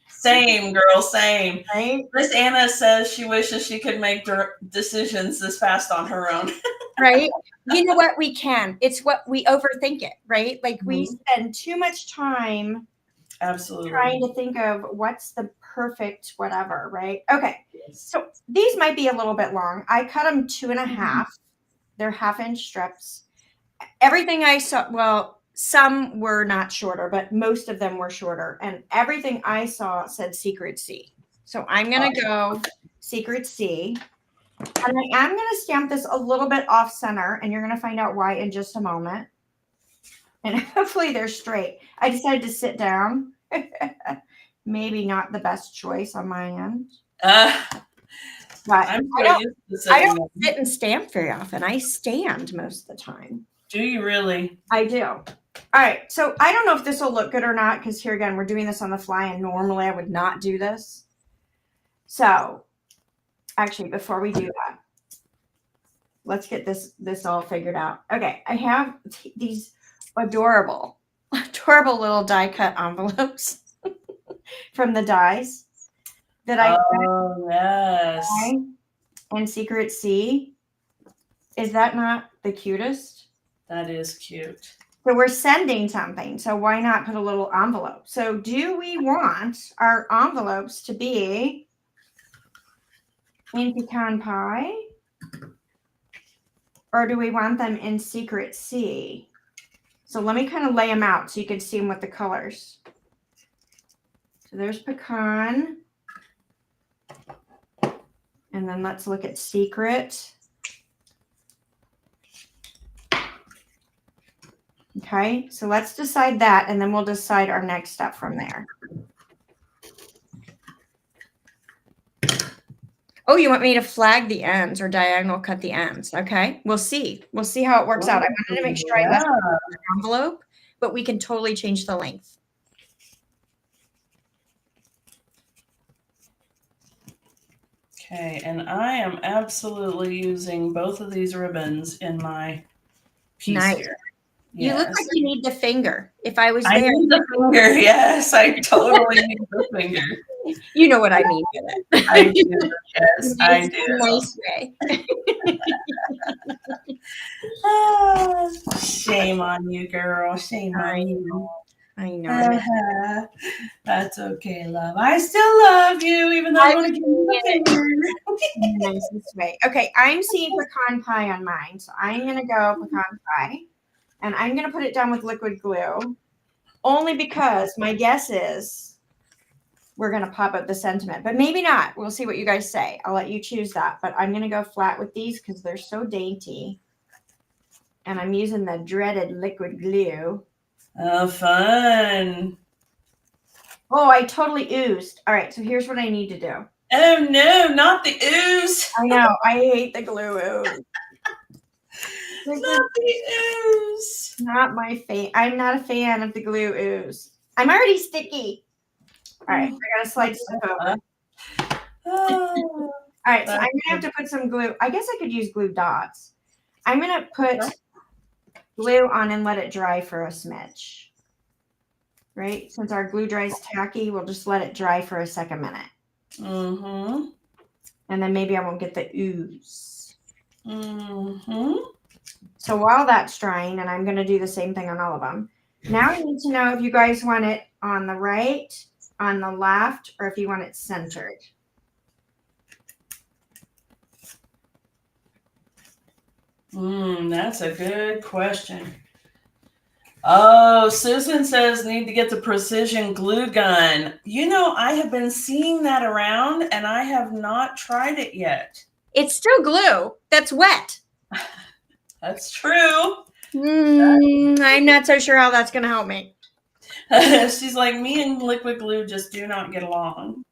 Same, girl, same. Right? Miss Anna says she wishes she could make decisions this fast on her own. right? You know what? We can. It's what we overthink it, right? Like we Mhm. spend too much time Absolutely. trying to think of what's the perfect whatever, right? Okay. Yes. So these might be a little bit long. I cut them 2.5. They're 1/2 inch strips. Everything I saw, well, some were not shorter, but most of them were shorter. And everything I saw said secret C. So I'm going to go secret C. And I am going to stamp this a little bit off center, and you're going to find out why in just a moment. And hopefully they're straight. I decided to sit down. Maybe not the best choice on my end. But I'm I so don't, used to I sitting don't down. sit and stamp very often. I stand most of the time. Do you really? I do. All right. So I don't know if this will look good or not, because here again, we're doing this on the fly, and normally I would not do this. So actually, before we do that, let's get this all figured out. Okay. I have these adorable little die cut envelopes from the dies that I Oh, yes. and Secret C. Is that not the cutest? That is cute. So we're sending something. So why not put a little envelope? So do we want our envelopes to be in pecan pie? Or do we want them in Secret C? So let me kind of lay them out so you can see them with the colors. So there's pecan. And then let's look at secret. Okay, so let's decide that, and then we'll decide our next step from there. Oh, you want me to flag the ends or diagonal cut the ends? Okay, we'll see. We'll see how it works out. I wanted to make sure I left the envelope, but we can totally change the length. Okay, and I am absolutely using both of these ribbons in my piece Nice. here. You look like you need the finger. If I was I there, need the finger. Yes, I totally need the finger. you know what I mean with it. I do. Yes, I do. Nice way. Ah, shame on you, girl. Shame on you. I know. That's okay, love. I still love you, even though I want to give you the finger. Nicest way. Okay, I'm seeing pecan pie on mine, so I'm gonna go pecan pie, and I'm gonna put it down with liquid glue, only because my guess is we're gonna pop up the sentiment, but maybe not. We'll see what you guys say. I'll let you choose that, but I'm gonna go flat with these because they're so dainty, and I'm using the dreaded liquid glue. Oh, fun. Oh, I totally oozed. All right, so here's what I need to do. Oh no, not the ooze. I know. I hate the glue ooze. Not the ooze. Not my fan. I'm not a fan of the glue ooze. I'm already sticky. All right, I gotta slide stuff over. Oh, All right, so I'm gonna have to put some glue. I guess I could use glue dots. I'm gonna put glue on and let it dry for a smidge. Right? Since our glue dries tacky, we'll just let it dry for a second minute. Mm-hmm. And then maybe I won't get the ooze. Mm-hmm. So while that's drying, and I'm gonna do the same thing on all of them. Now I need to know if you guys want it on the right, on the left, or if you want it centered. That's a good question. Oh, Susan says need to get the precision glue gun. You know, I have been seeing that around and I have not tried it yet. It's still glue that's wet. That's true. I'm not so sure how that's going to help me. She's like, me and liquid glue just do not get along.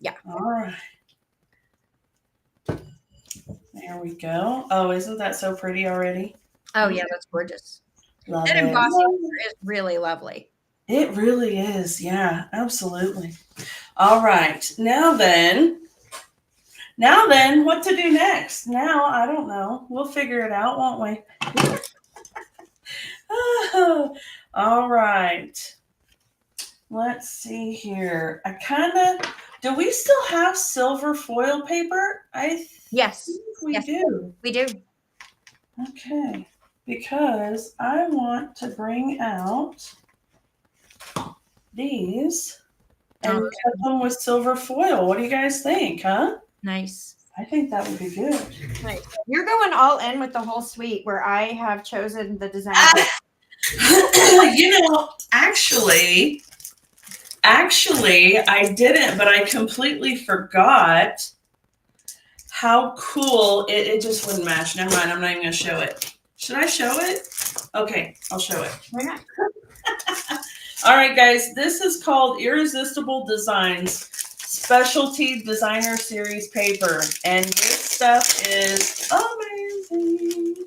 Yeah. All right. There we go. Oh, isn't that so pretty already? Oh, yeah, that's gorgeous. Love that it. embossing is really lovely. It really is. Yeah, absolutely. All right. Now then, what to do next? Now, I don't know. We'll figure it out, won't we? Oh, all right. Let's see here. Do we still have silver foil paper? Yes. We do. We do. Okay, because I want to bring out these and cut them with silver foil. What do you guys think, huh? Nice. I think that would be good. Nice. You're going all in with the whole suite where I have chosen the design. You know, actually, I didn't, but I completely forgot how cool it just wouldn't match. Never mind, I'm not even going to show it. Should I show it? Okay, I'll show it. Why not? All right, guys, this is called Irresistible Designs Specialty Designer Series paper, and this stuff is amazing.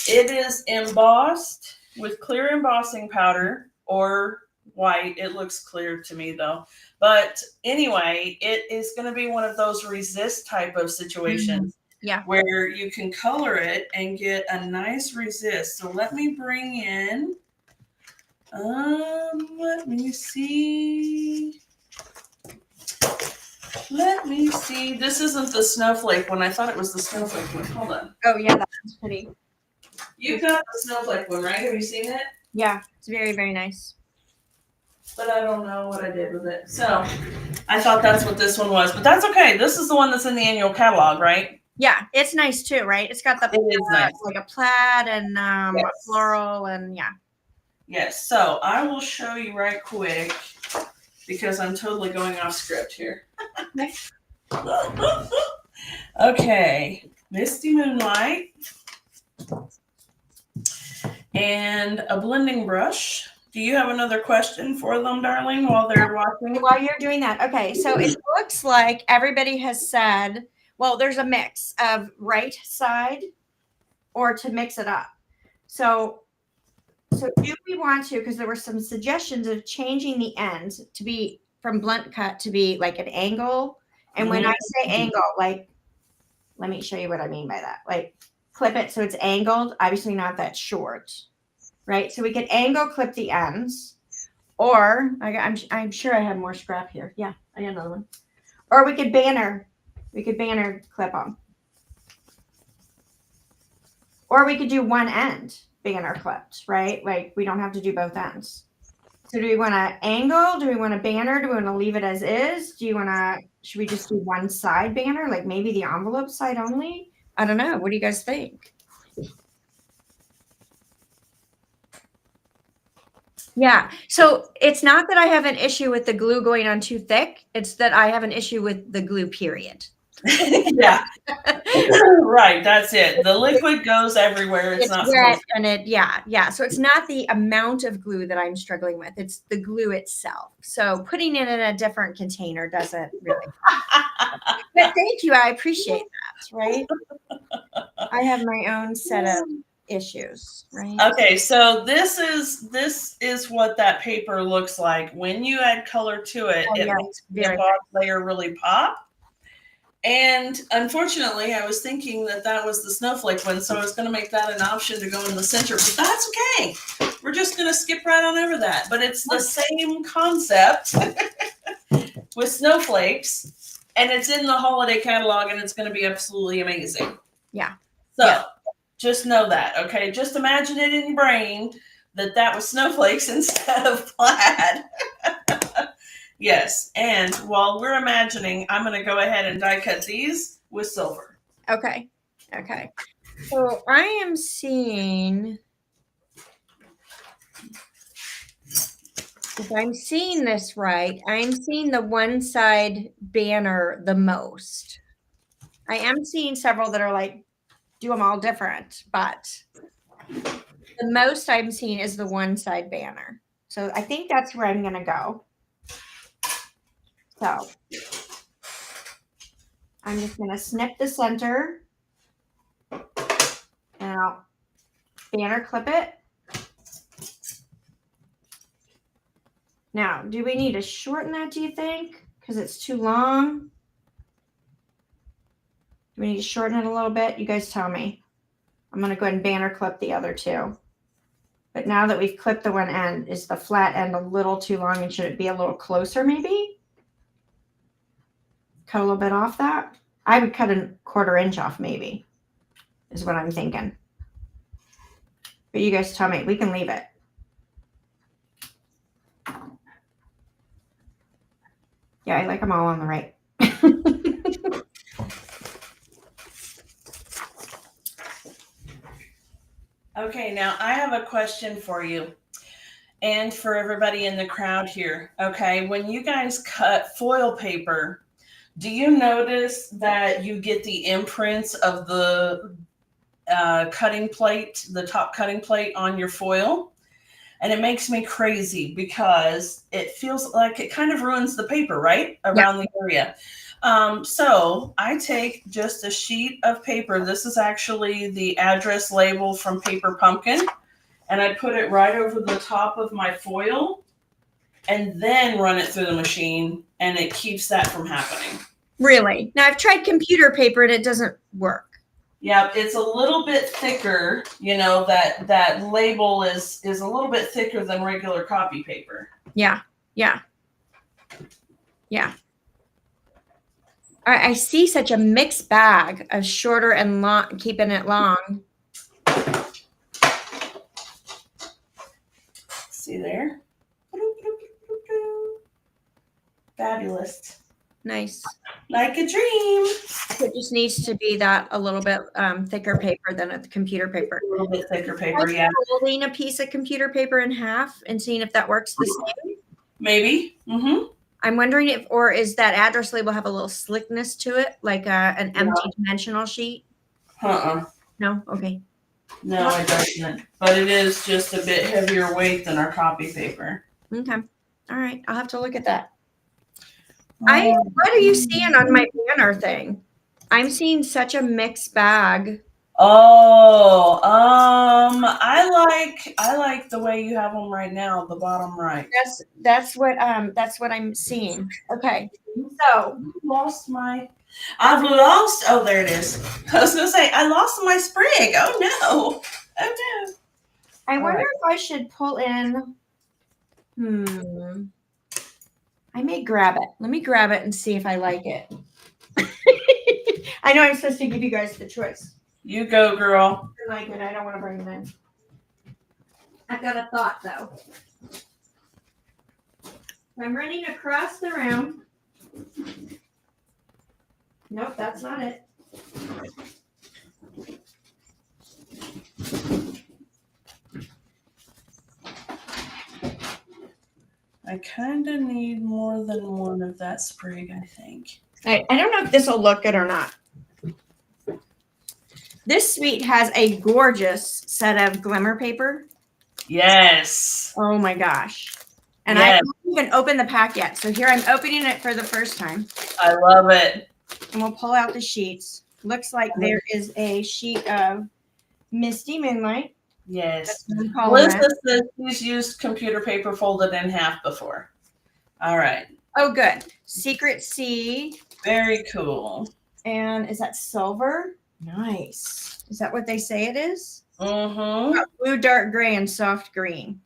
It is embossed with clear embossing powder or white. It looks clear to me though. But anyway, it is going to be one of those resist type of situations. Yeah. Where you can color it and get a nice resist. So let me bring in, let me see. This isn't the snowflake one. I thought it was the snowflake one. Hold on. Oh yeah, that's pretty. You've got the snowflake one, right? Have you seen it? Yeah, it's very, very nice. But I don't know what I did with it. So I thought that's what this one was, but that's okay. This is the one that's in the annual catalog, right? Yeah, it's nice too, right? It's got the It is nice. like a plaid and Yes. floral and yeah. Yes. So I will show you right quick because I'm totally going off script here. Okay. Misty Moonlight and a blending brush. Do you have another question for them, darling, while they're watching? While you're doing that, okay. So it looks like everybody has said, well, there's a mix of right side or to mix it up. So do we want to, because there were some suggestions of changing the end to be from blunt cut to be like an angle. And when I say angle, like, let me show you what I mean by that. Like clip it so it's angled, obviously not that short, right? So we could angle clip the ends, or I'm sure I have more scrap here. Yeah, I got another one. Or we could banner clip them. Or we could do one end banner clipped, right? Like we don't have to do both ends. So do we want to angle? Do we want to banner? Do we want to leave it as is? Should we just do one side banner? Like maybe the envelope side only? I don't know. What do you guys think? Yeah. So it's not that I have an issue with the glue going on too thick. It's that I have an issue with the glue, period. Yeah. Right. That's it. The liquid goes everywhere. It's not wet and yeah. So it's not the amount of glue that I'm struggling with. It's the glue itself. So putting it in a different container doesn't really. But thank you. I appreciate that. Right. I have my own set of issues, right? Okay, so this is what that paper looks like. When you add color to it, it makes the bottom layer really pop. And unfortunately, I was thinking that was the snowflake one, so I was going to make that an option to go in the center, but that's okay. We're just going to skip right on over that. But it's the same concept with snowflakes, and it's in the holiday catalog, and it's going to be absolutely amazing. Yeah. So just know that, okay? Just imagine it in your brain that was snowflakes instead of plaid. Yes, and while we're imagining, I'm going to go ahead and die cut these with silver. Okay. So I am seeing, if I'm seeing this right, I'm seeing the one side banner the most. I am seeing several that are like, do them all different, but the most I'm seeing is the one side banner. So I think that's where I'm going to go. So I'm just going to snip the center and I'll banner clip it. Now, do we need to shorten that, do you think? Because it's too long. Do we need to shorten it a little bit? You guys tell me. I'm going to go ahead and banner clip the other two. But now that we've clipped the one end, is the flat end a little too long and should it be a little closer maybe? Cut a little bit off that. I would cut a 1/4 inch off maybe. is what I'm thinking. But you guys tell me, we can leave it. Yeah, I like them all on the right. Okay, now I have a question for you and for everybody in the crowd here. Okay, when you guys cut foil paper, do you notice that you get the imprints of the cutting plate, the top cutting plate on your foil? And it makes me crazy because it feels like it kind of ruins the paper, right? Around the area. So I take just a sheet of paper. This is actually the address label from Paper Pumpkin. And I put it right over the top of my foil and then run it through the machine, and it keeps that from happening. Really? Now I've tried computer paper and it doesn't work. Yeah, it's a little bit thicker. You know, that label is a little bit thicker than regular copy paper. Yeah. Yeah. Yeah. I see such a mixed bag of shorter and long, keeping it long. See there? Fabulous. Nice. Like a dream. It just needs to be that a little bit thicker paper than a computer paper. A little bit thicker paper, yeah. Folding a piece of computer paper in half and seeing if that works the same. Maybe. Mm-hmm. I'm wondering if, or is that address label have a little slickness to it, like an empty dimensional sheet? No? Okay. No, it doesn't. But it is just a bit heavier weight than our copy paper. Okay. All right. I'll have to look at that. What are you seeing on my banner thing? I'm seeing such a mixed bag. Oh, I like the way you have them right now, the bottom right. That's what I'm seeing. Okay. So I've lost. Oh, there it is. I was gonna say I lost my sprig. Oh no. Oh no. I wonder if I should pull in. I may grab it. Let me grab it and see if I like it. I know I'm supposed to give you guys the choice. You go, girl. I like it. I don't want to bring it in. I've got a thought though. I'm running across the room. Nope, that's not it. I kind of need more than one of that sprig, I think. I don't know if this will look good or not. This suite has a gorgeous set of glimmer paper. Yes. Oh my gosh. And I haven't even opened the pack yet. So here I'm opening it for the first time. I love it. And we'll pull out the sheets. Looks like there is a sheet of Misty Moonlight. Yes. Melissa says she's used computer paper folded in half before. All right. Oh, good. Secret Sea. Very cool. And is that silver? Nice. Is that what they say it is? Mm-hmm. Blue, dark gray, and soft green.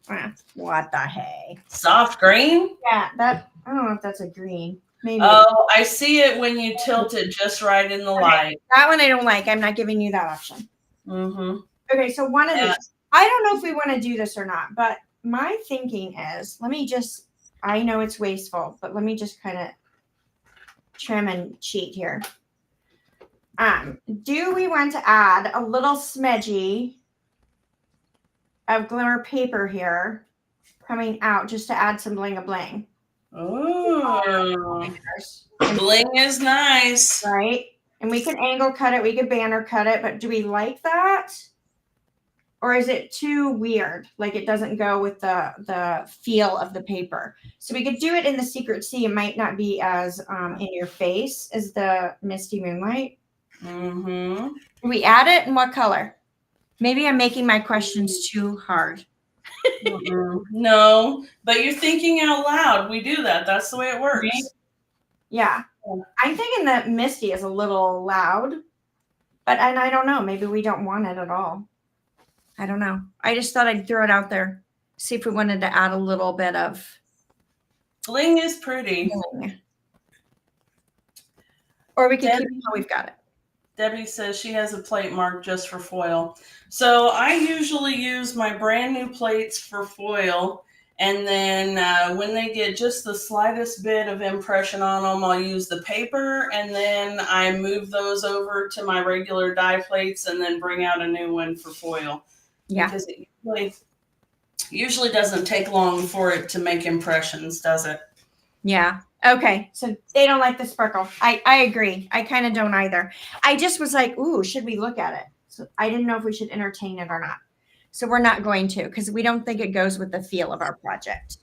What the heck? Soft green? Yeah, I don't know if that's a green. Maybe. Oh, I see it when you tilt it just right in the light. That one I don't like. I'm not giving you that option. Mm-hmm. Okay, so one of these. I don't know if we want to do this or not, but my thinking is, I know it's wasteful, but let me just kind of trim and cheat here. Do we want to add a little smidgy of glimmer paper here coming out just to add some bling a bling? Oh, bling is nice. Right? And we can angle cut it, we could banner cut it, but do we like that? Or is it too weird? Like it doesn't go with the feel of the paper. So we could do it in the Secret Sea. It might not be as in your face as the Misty Moonlight. Mm-hmm. Do we add it in what color? Maybe I'm making my questions too hard. No, but you're thinking out loud. We do that. That's the way it works. Right? Yeah. I'm thinking that Misty is a little loud, but I don't know. Maybe we don't want it at all. I don't know. I just thought I'd throw it out there. See if we wanted to add a little bit of bling is pretty. Bling. Or we can keep it how we've got it. Debbie says she has a plate marked just for foil. So I usually use my brand new plates for foil. And then when they get just the slightest bit of impression on them, I'll use the paper. And then I move those over to my regular die plates and then bring out a new one for foil. Yeah. Because it usually doesn't take long for it to make impressions, does it? Yeah. Okay. So they don't like the sparkle. I agree. I kind of don't either. I just was like, ooh, should we look at it? So I didn't know if we should entertain it or not. So we're not going to, because we don't think it goes with the feel of our project.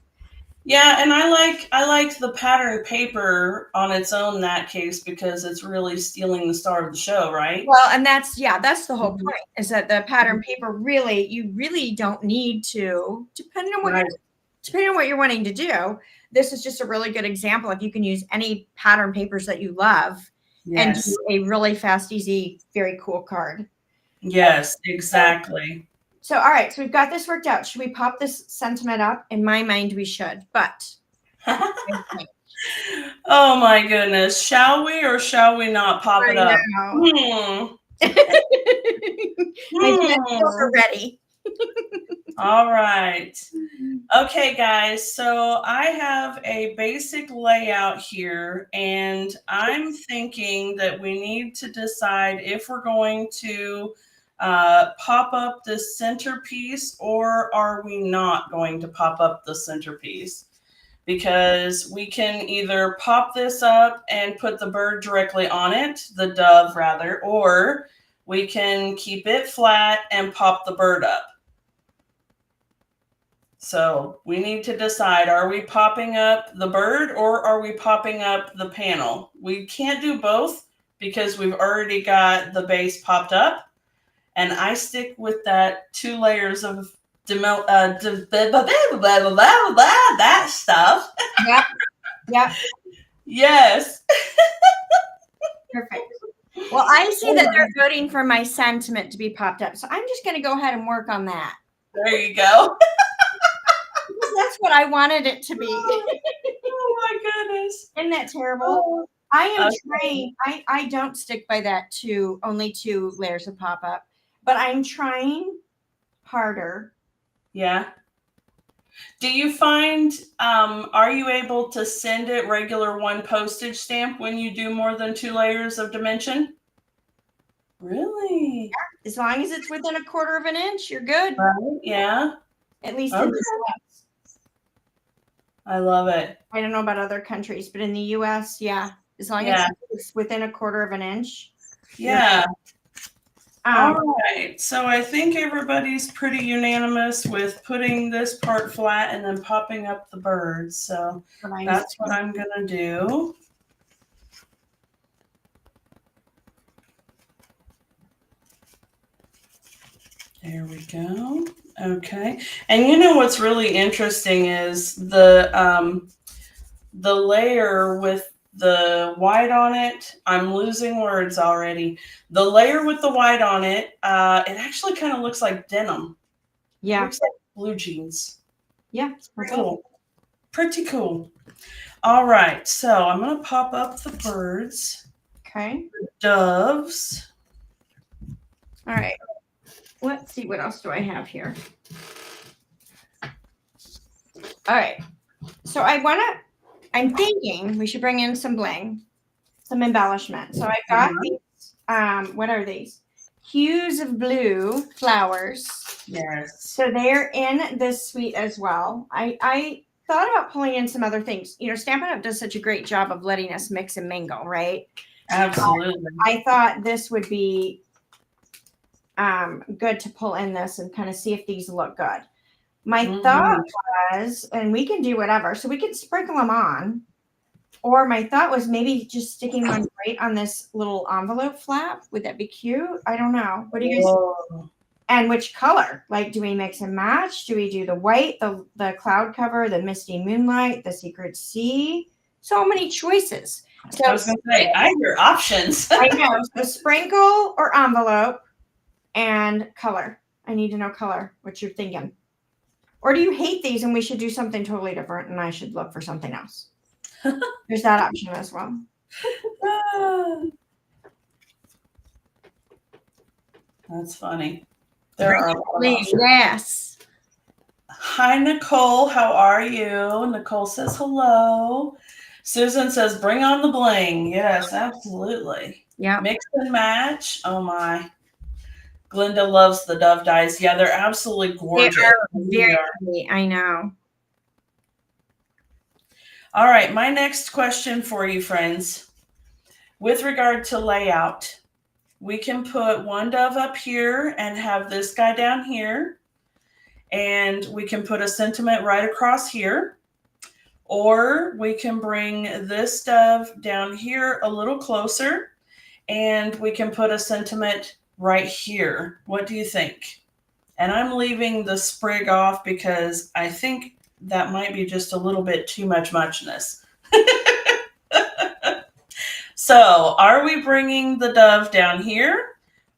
Yeah, and I like the pattern paper on its own in that case because it's really stealing the star of the show, right? Well, and that's the whole Mhm. point, is that the pattern paper you really don't need to, depending on what you're wanting to do. This is just a really good example. If you can use any pattern papers that you love and Yes. do a really fast, easy, very cool card. Yes, exactly. So, all right. So we've got this worked out. Should we pop this sentiment up? In my mind, we should, but. Oh my goodness. Shall we or shall we not pop it up? My pencils are ready. All right. Okay, guys. So I have a basic layout here, and I'm thinking that we need to decide if we're going to pop up this centerpiece or are we not going to pop up the centerpiece. Because we can either pop this up and put the bird directly on it, the dove rather, or we can keep it flat and pop the bird up. So we need to decide, are we popping up the bird or are we popping up the panel? We can't do both because we've already got the base popped up. And I stick with that 2 layers of that stuff. Yep. Yep. Yes. Perfect. Well, I see that they're voting for my sentiment to be popped up. So I'm just going to go ahead and work on that. There you go. Because that's what I wanted it to be. Oh my goodness. Isn't that terrible? I am Okay. trying. I don't stick by that only 2 layers of pop up, but I'm trying harder. Yeah. Do you find, are you able to send it regular 1 postage stamp when you do more than 2 layers of dimension? Really? Yeah, as long as it's within 1/4 of an inch, you're good. Right? Yeah. At least Okay. in the US. I love it. I don't know about other countries, but in the US, yeah. As long as it's within 1/4 of an inch. Yeah. All right. So I think everybody's pretty unanimous with putting this part flat and then popping up the birds. So that's what I'm going to do. There we go. Okay. And you know what's really interesting is the layer with the white on it. I'm losing words already. The layer with the white on it, it actually kind of looks like denim. Yeah. It looks like blue jeans. Yeah. Pretty cool. Pretty cool. All right. So I'm going to pop up the birds. Okay. The doves. All right. Let's see, what else do I have here? All right. So I'm thinking we should bring in some bling, some embellishment. So I've got these, what are these? Hues of blue flowers. Yes. So they're in this suite as well. I thought about pulling in some other things. You know, Stampin' Up! Does such a great job of letting us mix and mingle, right? Absolutely. I thought this would be good to pull in this and kind of see if these look good. My thought was, and we can do whatever, so we can sprinkle them on, or my thought was maybe just sticking one right on this little envelope flap. Would that be cute? I don't know. What do you guys think? And which color? Like, do we mix and match? Do we do the white, the cloud cover, the misty moonlight, the secret sea? So many choices. So I was going to say, I hear options. I know. So sprinkle or envelope and color. I need to know color, what you're thinking. Or do you hate these and we should do something totally different and I should look for something else? There's that option as well. That's funny. There are a lot of options. Yes. Hi, Nicole. How are you? Nicole says hello. Susan says, bring on the bling. Yes, absolutely. Yeah. Mix and match. Oh, my. Glinda loves the dove dyes. Yeah, they're absolutely gorgeous. They are very pretty. I know. All right, my next question for you, friends. With regard to layout, we can put one dove up here and have this guy down here. And we can put a sentiment right across here. Or we can bring this dove down here a little closer and we can put a sentiment right here. What do you think? And I'm leaving the sprig off because I think that might be just a little bit too muchness. So are we bringing the dove down here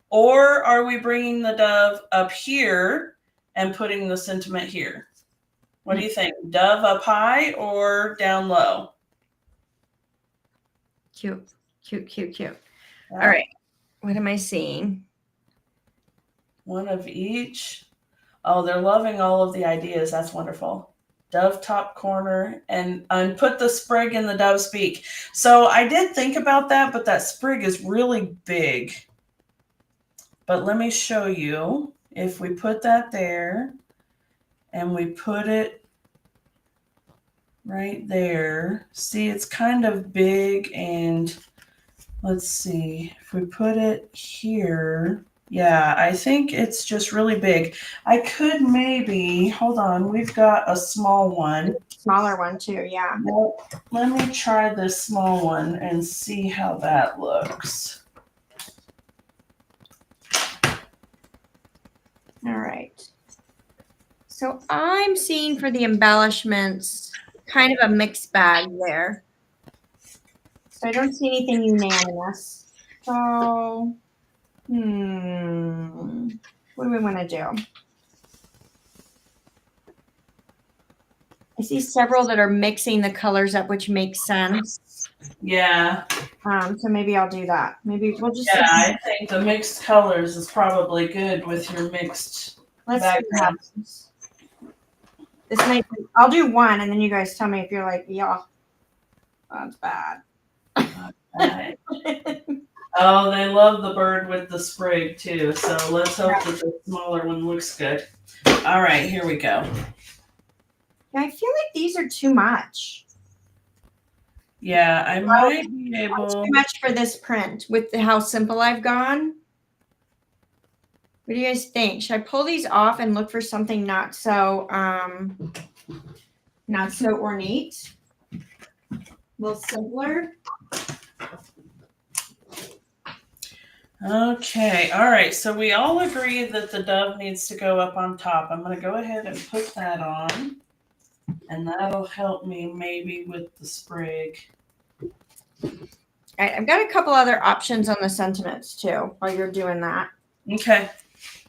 or are we bringing the dove up here and putting the sentiment here? What do you think? Dove up high or down low? Cute. Yeah. All right. What am I seeing? One of each. Oh, they're loving all of the ideas. That's wonderful. Dove top corner and put the sprig in the dove's beak. So I did think about that, but that sprig is really big. But let me show you. If we put that there and we put it right there, see, it's kind of big. And let's see, if we put it here, yeah, I think it's just really big. I could maybe, hold on, we've got a small one. Smaller one too, yeah. Well, let me try this small one and see how that looks. All right. So I'm seeing for the embellishments kind of a mixed bag there. So I don't see anything unanimous. So, what do we want to do? I see several that are mixing the colors up, which makes sense. Yeah. So maybe I'll do that. Maybe we'll just. Yeah, I think the mixed colors is probably good with your mixed background. This might be, I'll do one, and then you guys tell me if you're like, yeah, that's bad. Right. Oh, they love the bird with the sprig too. So let's hope that the smaller one looks good. All right, here we go. Yeah, I feel like these are too much. Yeah, I might be able. Too much for this print with how simple I've gone. What do you guys think? Should I pull these off and look for something not so ornate? A little simpler. Okay, all right. So we all agree that the dove needs to go up on top. I'm going to go ahead and put that on, and that'll help me maybe with the sprig. All right, I've got a couple other options on the sentiments too while you're doing that. Okay.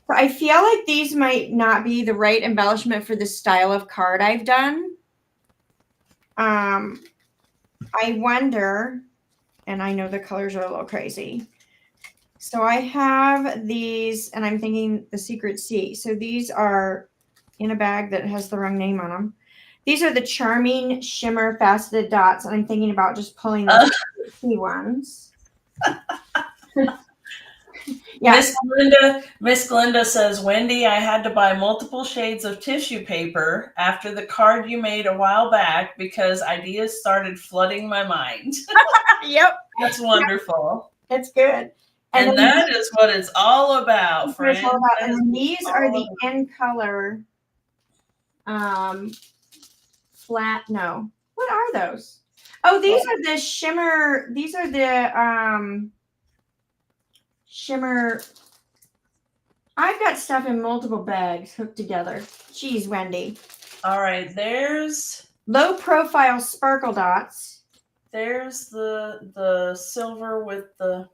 So I feel like these might not be the right embellishment for the style of card I've done. I wonder, and I know the colors are a little crazy. So I have these, and I'm thinking the Secret Sea. So these are in a bag that has the wrong name on them. These are the Charming Shimmer Faceted Dots, and I'm thinking about just pulling the key ones. Yeah. Miss Glenda says, Wendy, I had to buy multiple shades of tissue paper after the card you made a while back because ideas started flooding my mind. Yep. That's wonderful. Yep. It's good. And that is what it's all about, friends. And then these are the in color flat. No. What are those? Oh, these are the shimmer. These are the shimmer. I've got stuff in multiple bags hooked together. Jeez, Wendy. All right, there's low profile sparkle dots. There's the silver with the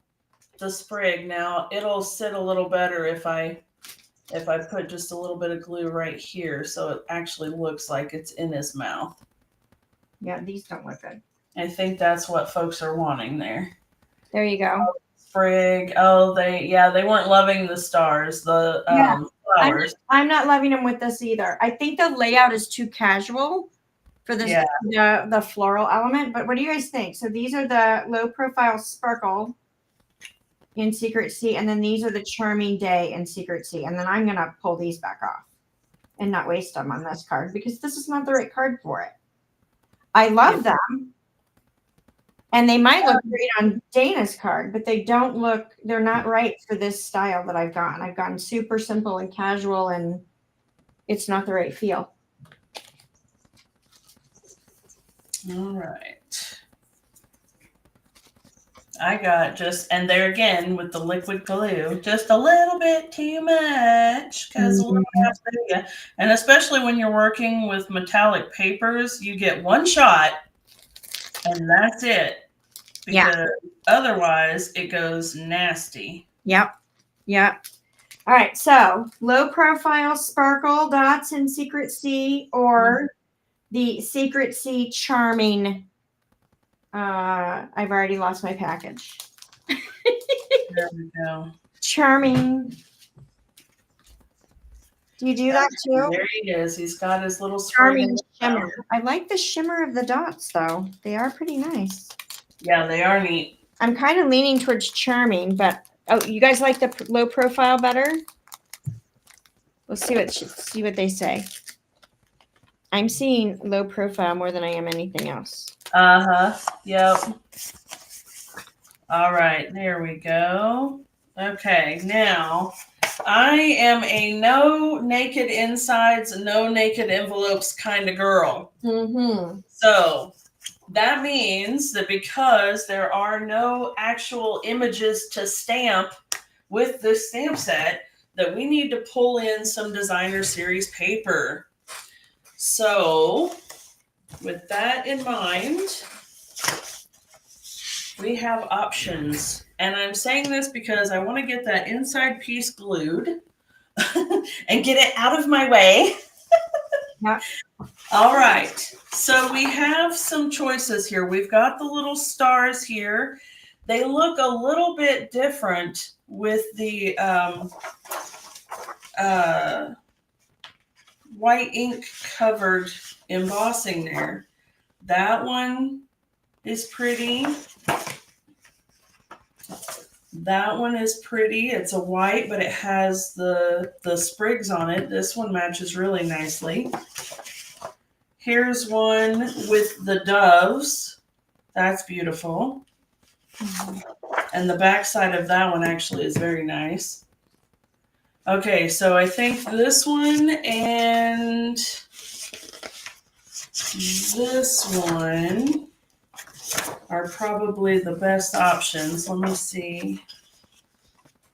sprig. Now it'll sit a little better if I put just a little bit of glue right here, so it actually looks like it's in his mouth. Yeah, these don't look good. I think that's what folks are wanting there. There you go. sprig. Oh, they weren't loving the stars, the Yeah. flowers. I'm not loving them with this either. I think the layout is too casual for this Yeah. the floral element. But what do you guys think? So these are the low profile sparkle in Secret Sea, and then these are the charming day in Secret Sea. And then I'm gonna pull these back off and not waste them on this card because this is not the right card for it. I love them. And they might look great on Dana's card, but they're not right for this style that I've gotten. I've gotten super simple and casual, and it's not the right feel. All right. I got and there again with the liquid glue, just a little bit too much because and especially when you're working with metallic papers, you get one shot and that's it. Because otherwise it goes nasty. Yep. All right. So low profile sparkle dots in Secret Sea or the Secret Sea charming. I've already lost my package. There we go. Charming. Do you do that too? There he is. He's got his little charming shimmer. I like the shimmer of the dots though. They are pretty nice. Yeah, they are neat. I'm kind of leaning towards charming, but you guys like the low profile better? Let's see what they say. I'm seeing low profile more than I am anything else. Yep. All right, there we go. Okay, now I am a no naked insides, no naked envelopes kind of girl. So that means that because there are no actual images to stamp with this stamp set, that we need to pull in some designer series paper. So with that in mind, we have options. And I'm saying this because I want to get that inside piece glued and get it out of my way. Yeah. All right. So we have some choices here. We've got the little stars here. They look a little bit different with the white ink covered embossing there. That one is pretty. That one is pretty. It's a white, but it has the sprigs on it. This one matches really nicely. Here's one with the doves. That's beautiful. And the back side of that one actually is very nice. Okay, so I think this one and this one are probably the best options. Let me see.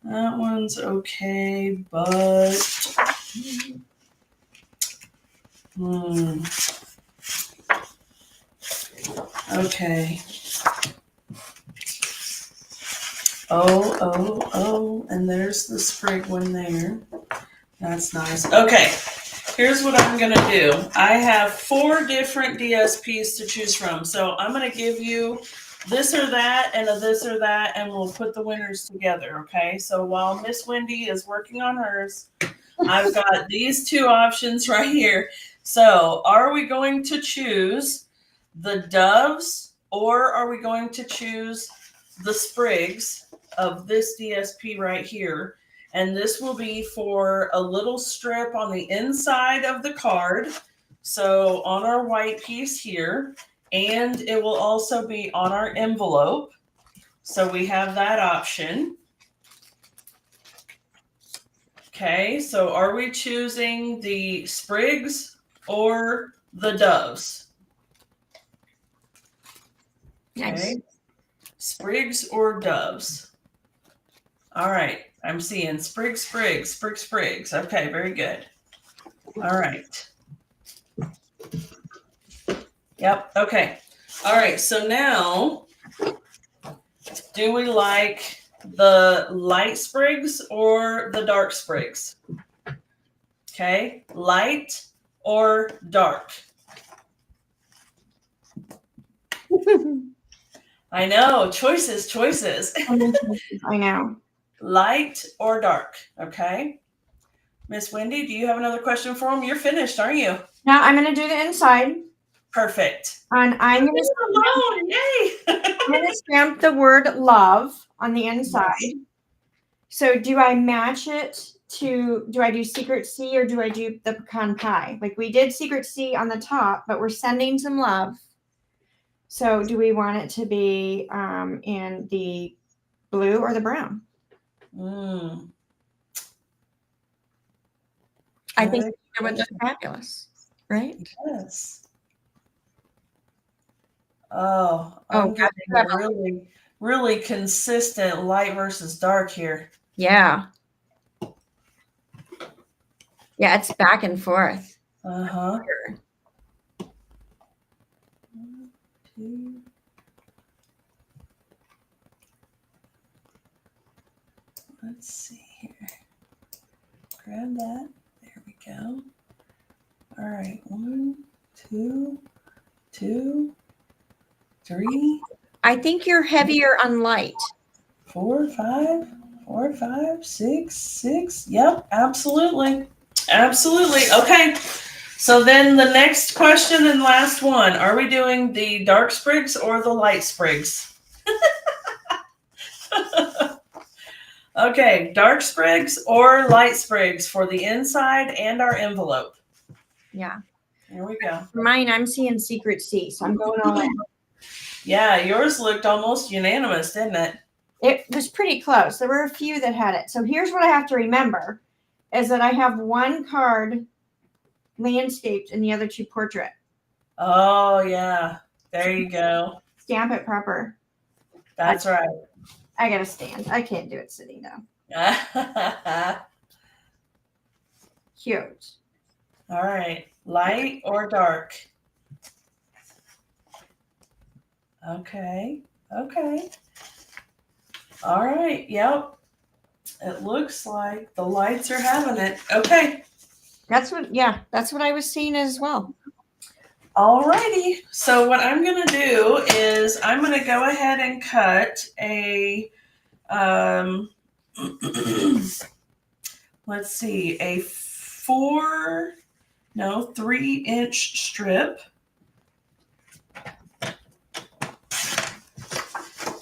That one's okay, but okay. Oh, and there's the sprig one there. That's nice. Okay, here's what I'm going to do. I have 4 different DSPs to choose from. So I'm going to give you this or that and a this or that, and we'll put the winners together, okay? So while Miss Wendy is working on hers, I've got these 2 options right here. So are we going to choose the doves or are we going to choose the sprigs of this DSP right here? And this will be for a little strip on the inside of the card. So on our white piece here, and it will also be on our envelope. So we have that option. Okay, so are we choosing the sprigs or the doves? Okay. Nice. Sprigs or doves? All right. I'm seeing sprigs. Okay, very good. All right. Yep. Okay. All right. So now, do we like the light sprigs or the dark sprigs? Okay. Light or dark? I know. Choices, choices. I know. Light or dark? Okay. Miss Wendy, do you have another question for him? You're finished, aren't you? Now I'm going to do the inside. Perfect. And I'm going Alone. Yay. to stamp the word love on the inside. Yes. So do I match it to, do I do secret C or do I do the pecan pie? Like we did secret C on the top, but we're sending some love. So do we want it to be in the blue or the brown? I think it would look fabulous, right? Yes. Oh, I'm getting really, really consistent light versus dark here. Yeah. Yeah, it's back and forth. Uh-huh. Sure. 1, 2. Let's see here. Grab that. There we go. All right. 1, 2, 2, 3. I think you're heavier on light. 4, 5, 4, 5, 6, 6. Yep, absolutely. Absolutely. Okay. So then the next question and last one. Are we doing the dark sprigs or the light sprigs? Okay, dark sprigs or light sprigs for the inside and our envelope. Yeah. Here we go. For mine, I'm seeing secret C, so I'm going all in. Yeah, yours looked almost unanimous, didn't it? It was pretty close. There were a few that had it. So here's what I have to remember is that I have one card landscaped and the other two portrait. Oh, yeah. There you go. Stamp it proper. That's right. I got to stand. I can't do it sitting down. Cute. All right. Light or dark? Okay. Okay. All right. Yep. It looks like the lights are having it. Okay. That's what I was seeing as well. All righty. So what I'm going to do is I'm going to go ahead and cut a, let's see, a 3-inch strip.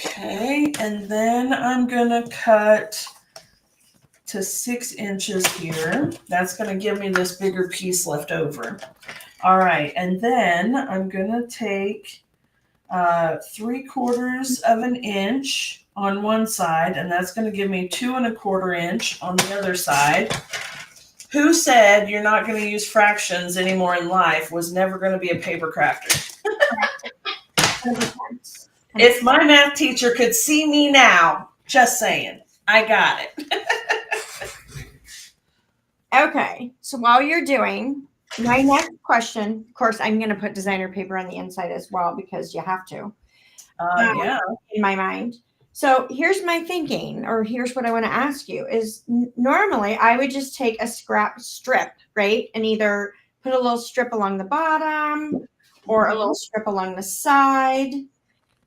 Okay, and then I'm gonna cut to 6 inches here. That's gonna give me this bigger piece left over. All right, and then I'm gonna take 3/4 of an inch on one side, and that's gonna give me 2 1/4 inch on the other side. Who said you're not gonna use fractions anymore in life was never gonna be a paper crafter. If my math teacher could see me now, just saying, I got it. Okay, so while you're doing my next question, of course, I'm going to put designer paper on the inside as well because you have to. Yeah. In my mind. So here's my thinking, or here's what I want to ask you is normally I would just take a scrap strip, right? And either put a little strip along the bottom or a little strip along the side.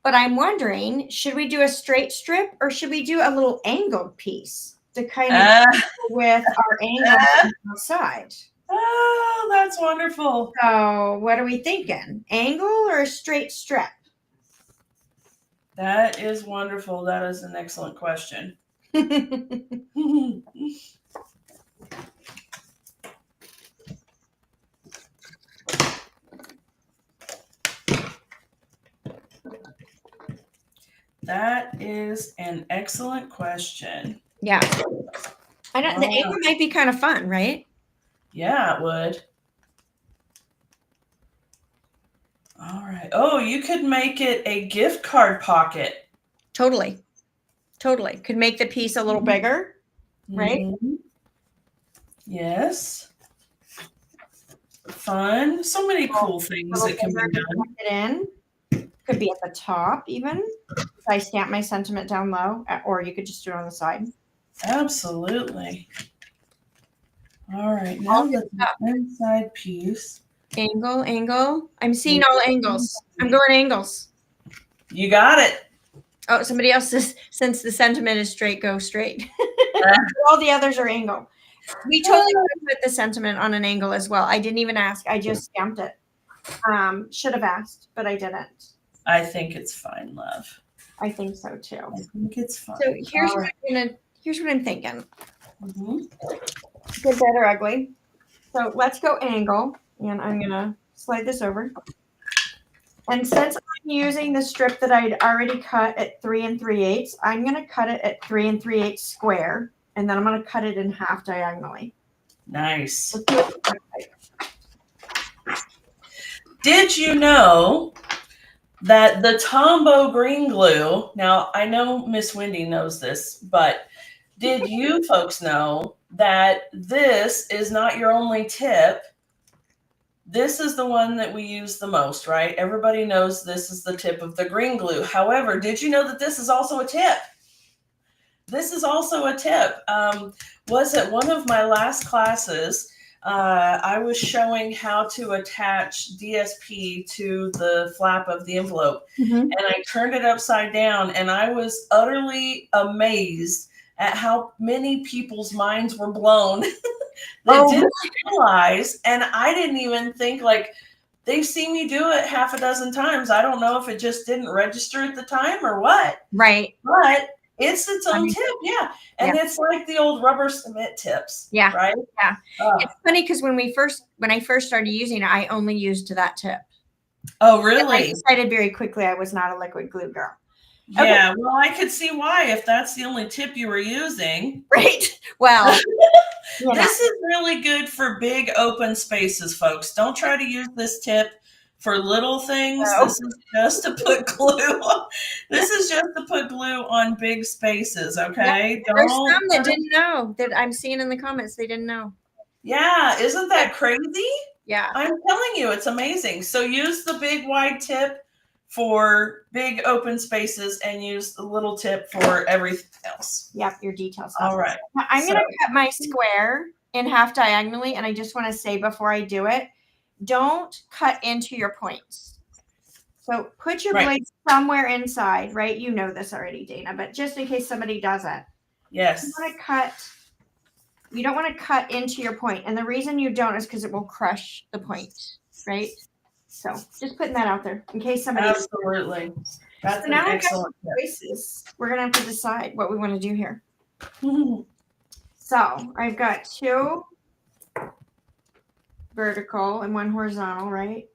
But I'm wondering, should we do a straight strip or should we do a little angled piece to kind of with our angle on the side? Oh, that's wonderful. So what are we thinking? Angle or a straight strip? That is wonderful. That is an excellent question. That is an excellent question. Yeah. I know the angle might be kind of fun, right? Yeah, it would. All right. Oh, you could make it a gift card pocket. Totally. Totally. Could make the piece a little bigger, right? Mm-hmm. Yes. Fun. So many cool things that can be done. It in. Could be at the top even. If I stamp my sentiment down low, or you could just do it on the side. Absolutely. All right. Now the inside piece. Angle, angle. I'm seeing all angles. I'm going angles. You got it. Oh, somebody else says, since the sentiment is straight, go straight. All the others are angle. We totally would have put the sentiment on an angle as well. I didn't even ask. I just stamped it. Should have asked, but I didn't. I think it's fine, love. I think so too. I think it's fine. So here's what I'm thinking. Mm-hmm. Good, bad, or ugly. So let's go angle, and I'm gonna slide this over. And since I'm using the strip that I'd already cut at 3 3/8, I'm gonna cut it at 3 3/8 square, and then I'm gonna cut it in half diagonally. Nice. Let's do it. Did you know that the Tombow green glue, now I know Miss Wendy knows this, but did you folks know that this is not your only tip? This is the one that we use the most, right? Everybody knows this is the tip of the green glue. However, did you know that this is also a tip? This is also a tip. Was at one of my last classes, I was showing how to attach DSP to the flap of the envelope. And I turned it upside down, and I was utterly amazed at how many people's minds were blown that didn't realize. And I didn't even think, like, they've seen me do it half a dozen times. I don't know if it just didn't register at the time or what. Right. But it's its own tip, yeah. And it's like the old rubber cement tips. Yeah. Right? Yeah. It's funny because when I first started using it, I only used that tip. Oh, And really? I decided very quickly I was not a liquid glue girl. Yeah, well, I could see why if that's the only tip you were using. Right. Well, this is really good for big open spaces, folks. Don't try to use this tip for little things. No. This is just to put glue on. This is just to put glue on big spaces, okay? Yeah. There's some that didn't know, that I'm seeing in the comments. They didn't know. Yeah, isn't that crazy? Yeah. I'm telling you, it's amazing. So use the big wide tip for big open spaces and use the little tip for everything else. Yep, your details. All right. Now, I'm going to cut my square in half diagonally, and I just want to say before I do it, don't cut into your points. So put your blade somewhere inside, right? You know this already, Dana, but just in case somebody doesn't. Yes. You don't want to cut into your point. And the reason you don't is because it will crush the point, right? So just putting that out there in case somebody. Absolutely. That's so now an excellent choices. We're going to have to decide what we want to do here. So I've got 2 vertical and 1 horizontal, right?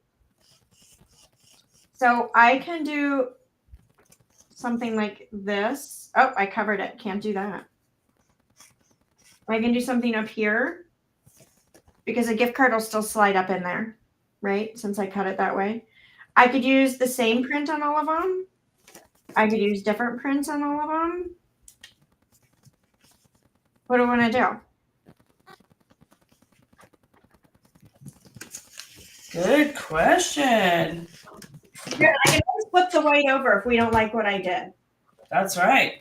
So I can do something like this. Oh, I covered it. Can't do that. I can do something up here because a gift card will still slide up in there, right? Since I cut it that way. I could use the same print on all of them. I could use different prints on all of them. What do I want to do? Good question. Yeah, I can always flip the white over if we don't like what I did. That's right.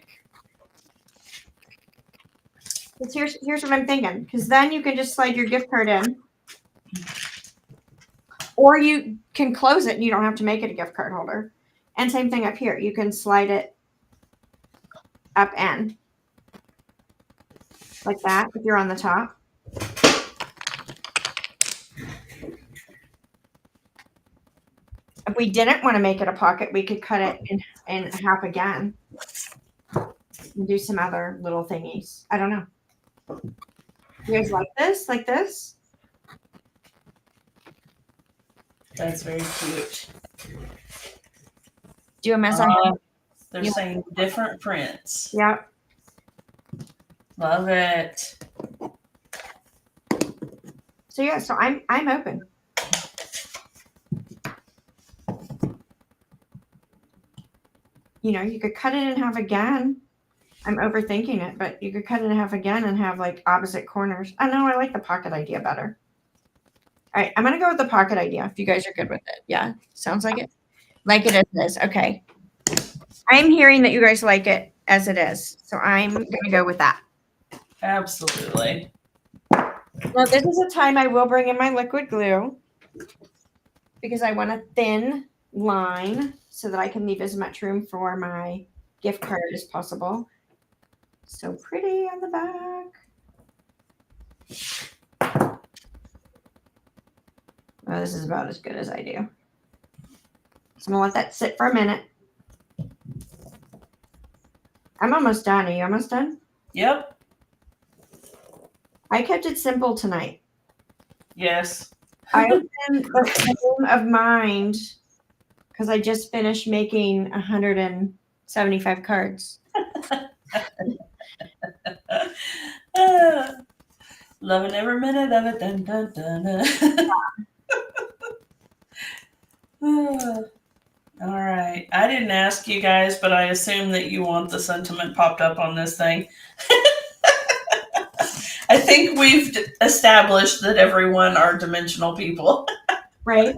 Here's what I'm thinking, because then you can just slide your gift card in. Or you can close it and you don't have to make it a gift card holder. And same thing up here. You can slide it up in. Like that, if you're on the top. If we didn't want to make it a pocket, we could cut it in half again. And do some other little thingies. I don't know. You guys like this? Like this? That's very cute. Do a mess on here. They're saying different prints. Yep. Love it. So yeah, so I'm open. You know, you could cut it in half again. I'm overthinking it, but you could cut it in half again and have like opposite corners. I know I like the pocket idea better. All right, I'm gonna go with the pocket idea if you guys are good with it. Yeah, sounds like it. Like it as it is. Okay. I'm hearing that you guys like it as it is, so I'm gonna go with that. Absolutely. Now this is a time I will bring in my liquid glue because I want a thin line so that I can leave as much room for my gift card as possible. So pretty on the back. Well, this is about as good as I do. So I'm gonna let that sit for a minute. I'm almost done. Are you almost done? Yep. I kept it simple tonight. Yes. I opened the frame of mind because I just finished making 175 cards. Loving every minute of it. Dun, dun, dun, dun. All right. I didn't ask you guys, but I assume that you want the sentiment popped up on this thing. I think we've established that everyone are dimensional people. Right.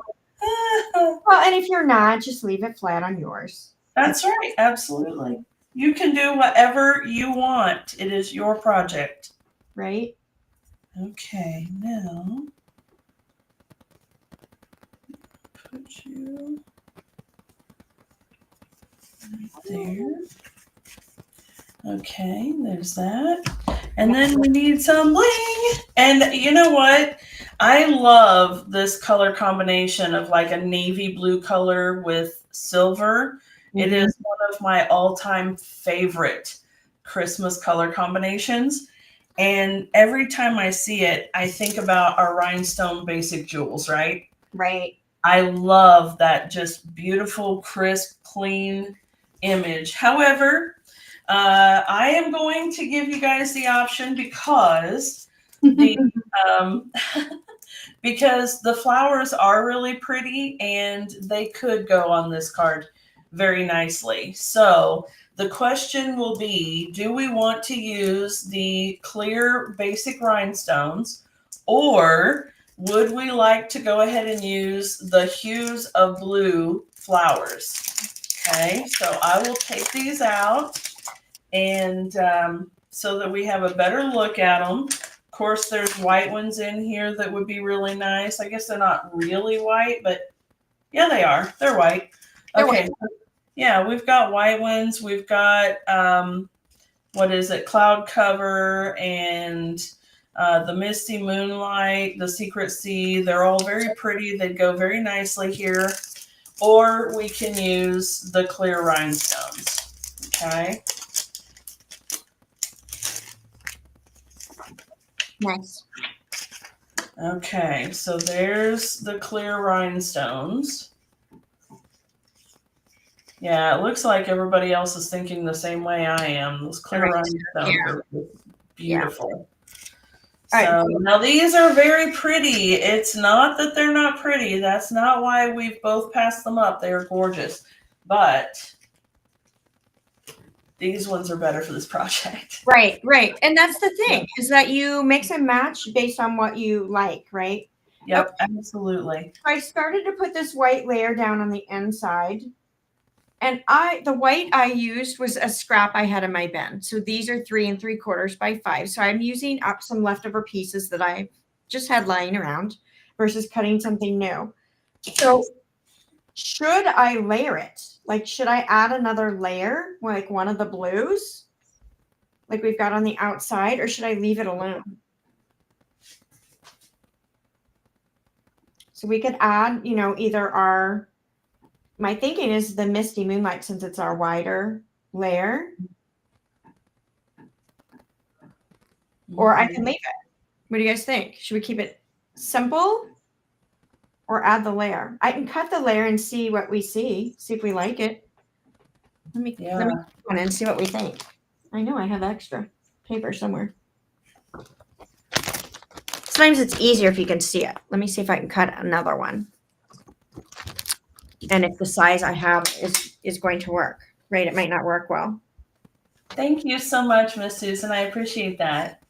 Well, and if you're not, just leave it flat on yours. That's right. Absolutely. You can do whatever you want. It is your project. Right. Okay. Now, put you right there. Okay, there's that. And then we need some bling. And you know what? I love this color combination of like a navy blue color with silver. It is one of my all-time favorite Christmas color combinations. And every time I see it, I think about our rhinestone basic jewels, right? Right. I love that just beautiful, crisp, clean image. However, I am going to give you guys the option because the because the flowers are really pretty and they could go on this card very nicely. So the question will be, do we want to use the clear basic rhinestones, or would we like to go ahead and use the hues of blue flowers? Okay, so I will take these out, and so that we have a better look at them. Of course, there's white ones in here that would be really nice. I guess they're not really white, but yeah, they are. They're white. Okay. Yeah, we've got white ones. We've got, what is it? Cloud Cover and the Misty Moonlight, the Secret Sea. They're all very pretty. They go very nicely here. Or we can use the clear rhinestones. Okay. Nice. Okay, so there's the clear rhinestones. Yeah, it looks like everybody else is thinking the same way I am. Those clear rhinestones are beautiful. Yeah. So now these are very pretty. It's not that they're not pretty. That's not why we've both passed them up. They are gorgeous. But these ones are better for this project. Right, right. And that's the thing, is that you mix and match based on what you like, right? Yep, Okay. absolutely. I started to put this white layer down on the inside. And the white I used was a scrap I had in my bin. So these are 3 3/4 by 5. So I'm using up some leftover pieces that I just had lying around versus cutting something new. So should I layer it? Like, should I add another layer, like one of the blues, like we've got on the outside, or should I leave it alone? So we could add, either my thinking is the Misty Moonlight, since it's our wider layer, or I can leave it. What do you guys think? Should we keep it simple or add the layer? I can cut the layer and see what we see if we like it. Let me cut one and see what we think. I know I have extra paper somewhere. Sometimes it's easier if you can see it. Let me see if I can cut another one. And if the size I have is going to work, right? It might not work well. Thank you so much, Miss Susan. I appreciate that.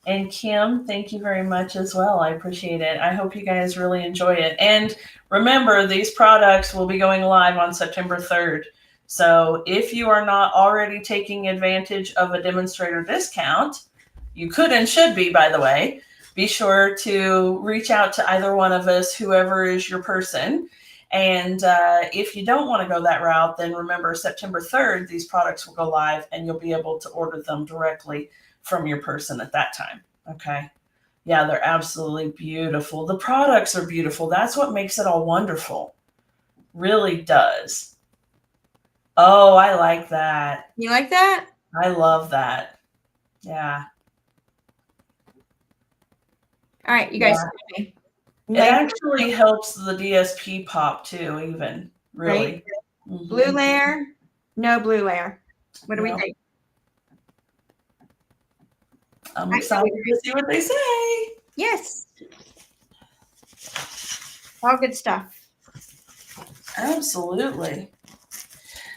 And Kim, thank you very much as well. I appreciate it. I hope you guys really enjoy it. And remember, these products will be going live on September 3rd. So if you are not already taking advantage of a demonstrator discount, you could and should be, by the way. Be sure to reach out to either one of us, whoever is your person, And if you don't want to go that route, then remember September 3rd, these products will go live and you'll be able to order them directly from your person at that time. Okay. Yeah, they're absolutely beautiful. The products are beautiful. That's what makes it all wonderful. Really does. Oh, I like that. You like that? I love that. Yeah. All right, you guys. Yeah. See It me. actually helps the DSP pop too, even really. Right? Blue layer, no blue layer. What do we Yep. think? I'm excited to see what they say. Yes. All good stuff. Absolutely.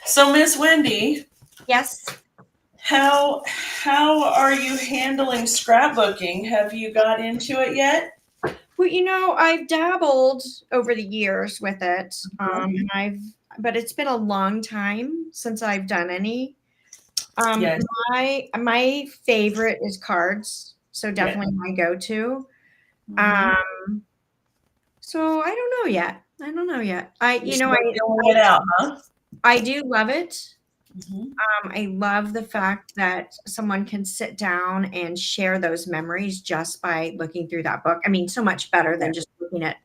So, Miss Wendy, Yes. how are you handling scrapbooking? Have you got into it yet? Well, I've dabbled over the years with it. But it's been a long time since I've done any. Yes. My favorite is cards, so definitely my go-to. Mhm. So I don't know yet. You're still feeling it out, huh? I do love it. Mhm. I love the fact that someone can sit down and share those memories just by looking through that book. I mean, so much better than just looking at,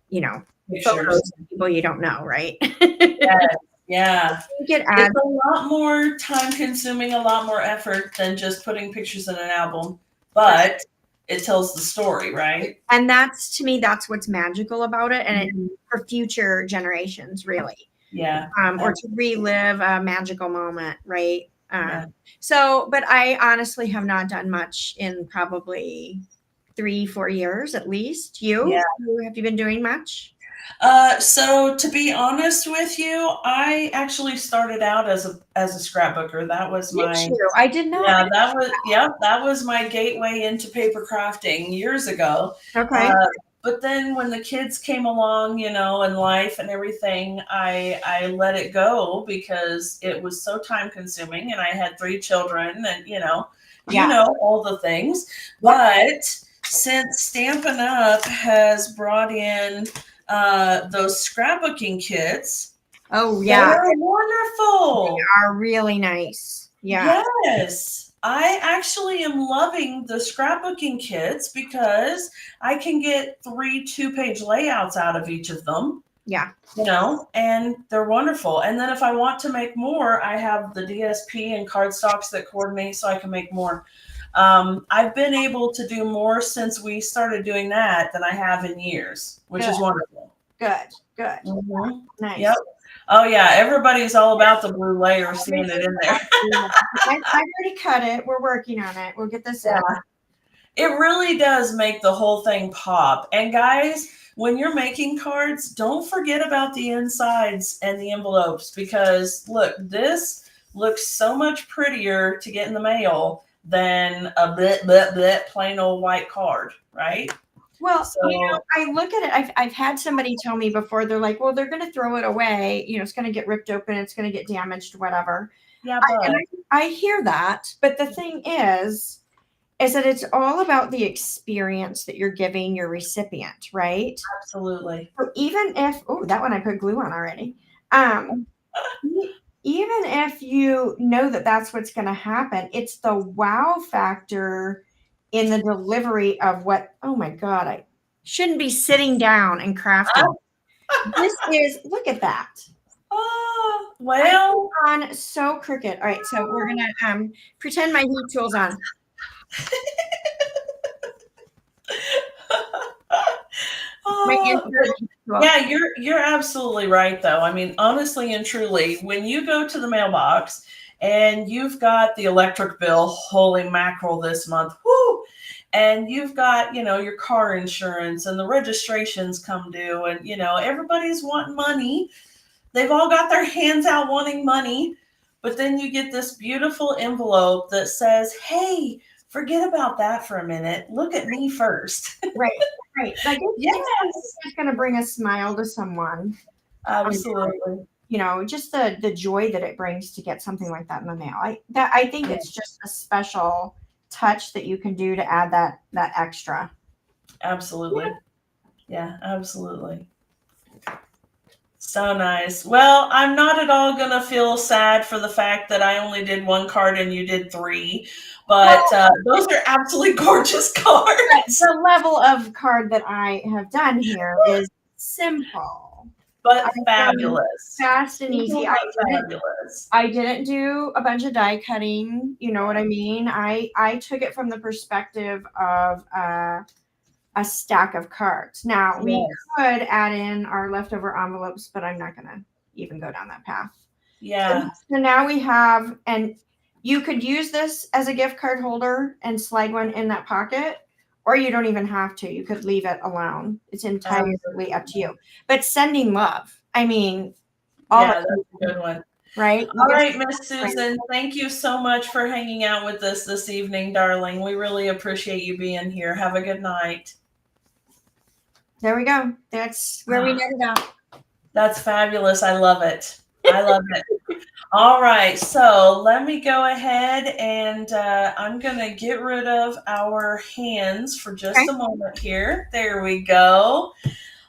Pictures. photos of people you don't know, right? Yes. Yeah. I think it It's adds, a lot more time consuming, a lot more effort than just putting pictures in an album, but it tells the story, right? and that's to me, that's what's magical about it, and it Mhm. for future generations, really, Yeah. or to relive a magical moment, right? Yeah. So, but I honestly have not done much in probably 3-4 years at least. Yeah. Have you been doing much? So to be honest with you, I actually started out as a scrapbooker. That was Did my you? I did not. yeah, that was my gateway into paper crafting years ago. Okay. Uh, but then when the kids came along, and life and everything, I let it go because it was so time consuming, and I had 3 children, and Yeah. all the things. But since Stampin' Up has brought in those scrapbooking kits, Oh, yeah. they're wonderful. Are really nice. Yeah. Yes. I actually am loving the scrapbooking kits because I can get 3 2-page layouts out of each of them, Yeah. and they're wonderful. And then if I want to make more, I have the DSP and cardstocks that coordinate so I can make more. I've been able to do more since we started doing that than I have in years, which is wonderful. Good. Good. Mhm. Nice. Yep. Oh yeah, everybody's all about the blue layer, seeing it in there. I've already cut it. We're working on it. We'll get this in. Yeah. It really does make the whole thing pop. And guys, when you're making cards, don't forget about the insides and the envelopes because look, this looks so much prettier to get in the mail than a plain old white card, right? Well, So I look at it. I've had somebody tell me before. They're like, "Well, they're going to throw it away. It's going to get ripped open. It's going to get damaged, whatever." yeah, And but I hear that, but the thing is that it's all about the experience that you're giving your recipient, right? absolutely. So even if, oh, that one I put glue on already. Um, even if you know that that's what's going to happen, it's the wow factor in the delivery of what, oh my God, I shouldn't be sitting down and crafting. This is, look at that. Oh, well. On so crooked. All right, so we're gonna pretend my heat tool's on. My insert heat tool. Yeah, you're absolutely right though. I mean, honestly and truly, when you go to the mailbox and you've got the electric bill, holy mackerel this month, whoo, and you've got, your car insurance and the registrations come due and everybody's wanting money. They've all got their hands out wanting money, but then you get this beautiful envelope that says, "Hey, forget about that for a minute. Look at me first." Right. Like Yes, it's going to bring a smile to someone. absolutely. Just the joy that it brings to get something like that in the mail. I think it's just a special touch that you can do to add that extra. Absolutely. Yeah, absolutely. So nice. Well, I'm not at all going to feel sad for the fact that I only did one card and you did three, but those are absolutely gorgeous cards. The level of card that I have done here is simple, But I've done fabulous. fast and easy. Simple but fabulous. I didn't do a bunch of die cutting. You know what I mean? I took it from the perspective of a stack of cards. Now we Yes. could add in our leftover envelopes, but I'm not gonna even go down that path. Yeah. So now we have, and you could use this as a gift card holder and slide one in that pocket, or you don't even have to. You could leave it alone. It's entirely up to you. But sending love, I mean, all Yeah, of that's a good one. right? All right, Miss Susan, thank you so much for hanging out with us this evening, darling. We really appreciate you being here. Have a good night. There we go. That's where we netted out. That's fabulous. I love it. I love it. All right, so let me go ahead and I'm going to get rid of our hands for just a moment here. There we go.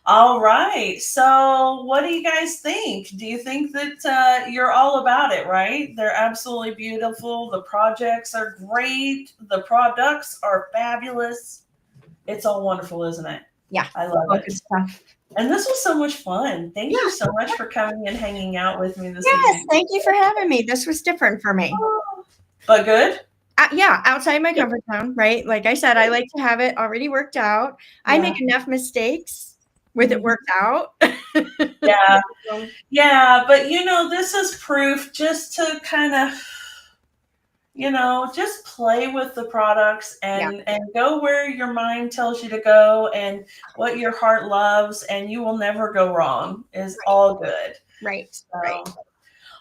All right, so what do you guys think? Do you think that you're all about it, right? They're absolutely beautiful. The projects are great. The products are fabulous. It's all wonderful, isn't it? Yeah, I love all it. good stuff. And this was so much fun. Thank you so much for coming and hanging out with me this Yes, evening. thank you for having me. This was different for me. But good? Yeah, outside my comfort zone, right? Like I said, I like to have it already worked out. I make enough mistakes with it worked out. Yeah. Yeah, but you know, this is proof just to kind of, you know, just play with the products and go where your mind tells you to go and what your heart loves, and you will never go wrong is all good. Right. So, Right.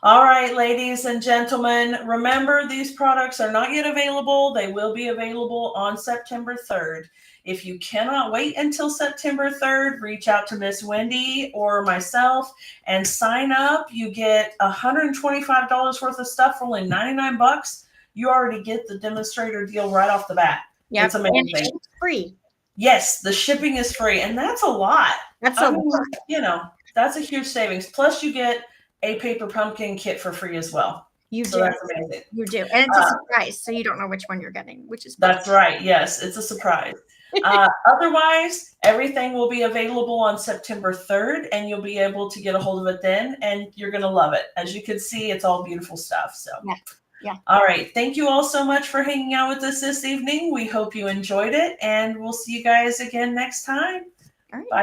all right, ladies and gentlemen, remember these products are not yet available. They will be available on September 3rd. If you cannot wait until September 3rd, reach out to Miss Wendy or myself and sign up. You get $125 worth of stuff for only 99 bucks. You already get the demonstrator deal right off the bat. Yep. It's amazing. And it's free. Yes, the shipping is free, and that's a lot. That's a lot. You know, that's a huge savings. Plus, you get a paper pumpkin kit for free as well. You so do. That's amazing. You do. And it's a surprise, so you don't know which one you're getting, which is That's right. Yes, it's a surprise. Otherwise, everything will be available on September 3rd, and you'll be able to get a hold of it then, and you're going to love it. As you can see, it's all beautiful stuff. So, yeah. All right. Thank you all so much for hanging out with us this evening. We hope you enjoyed it, and we'll see you guys again next time. All right. Bye.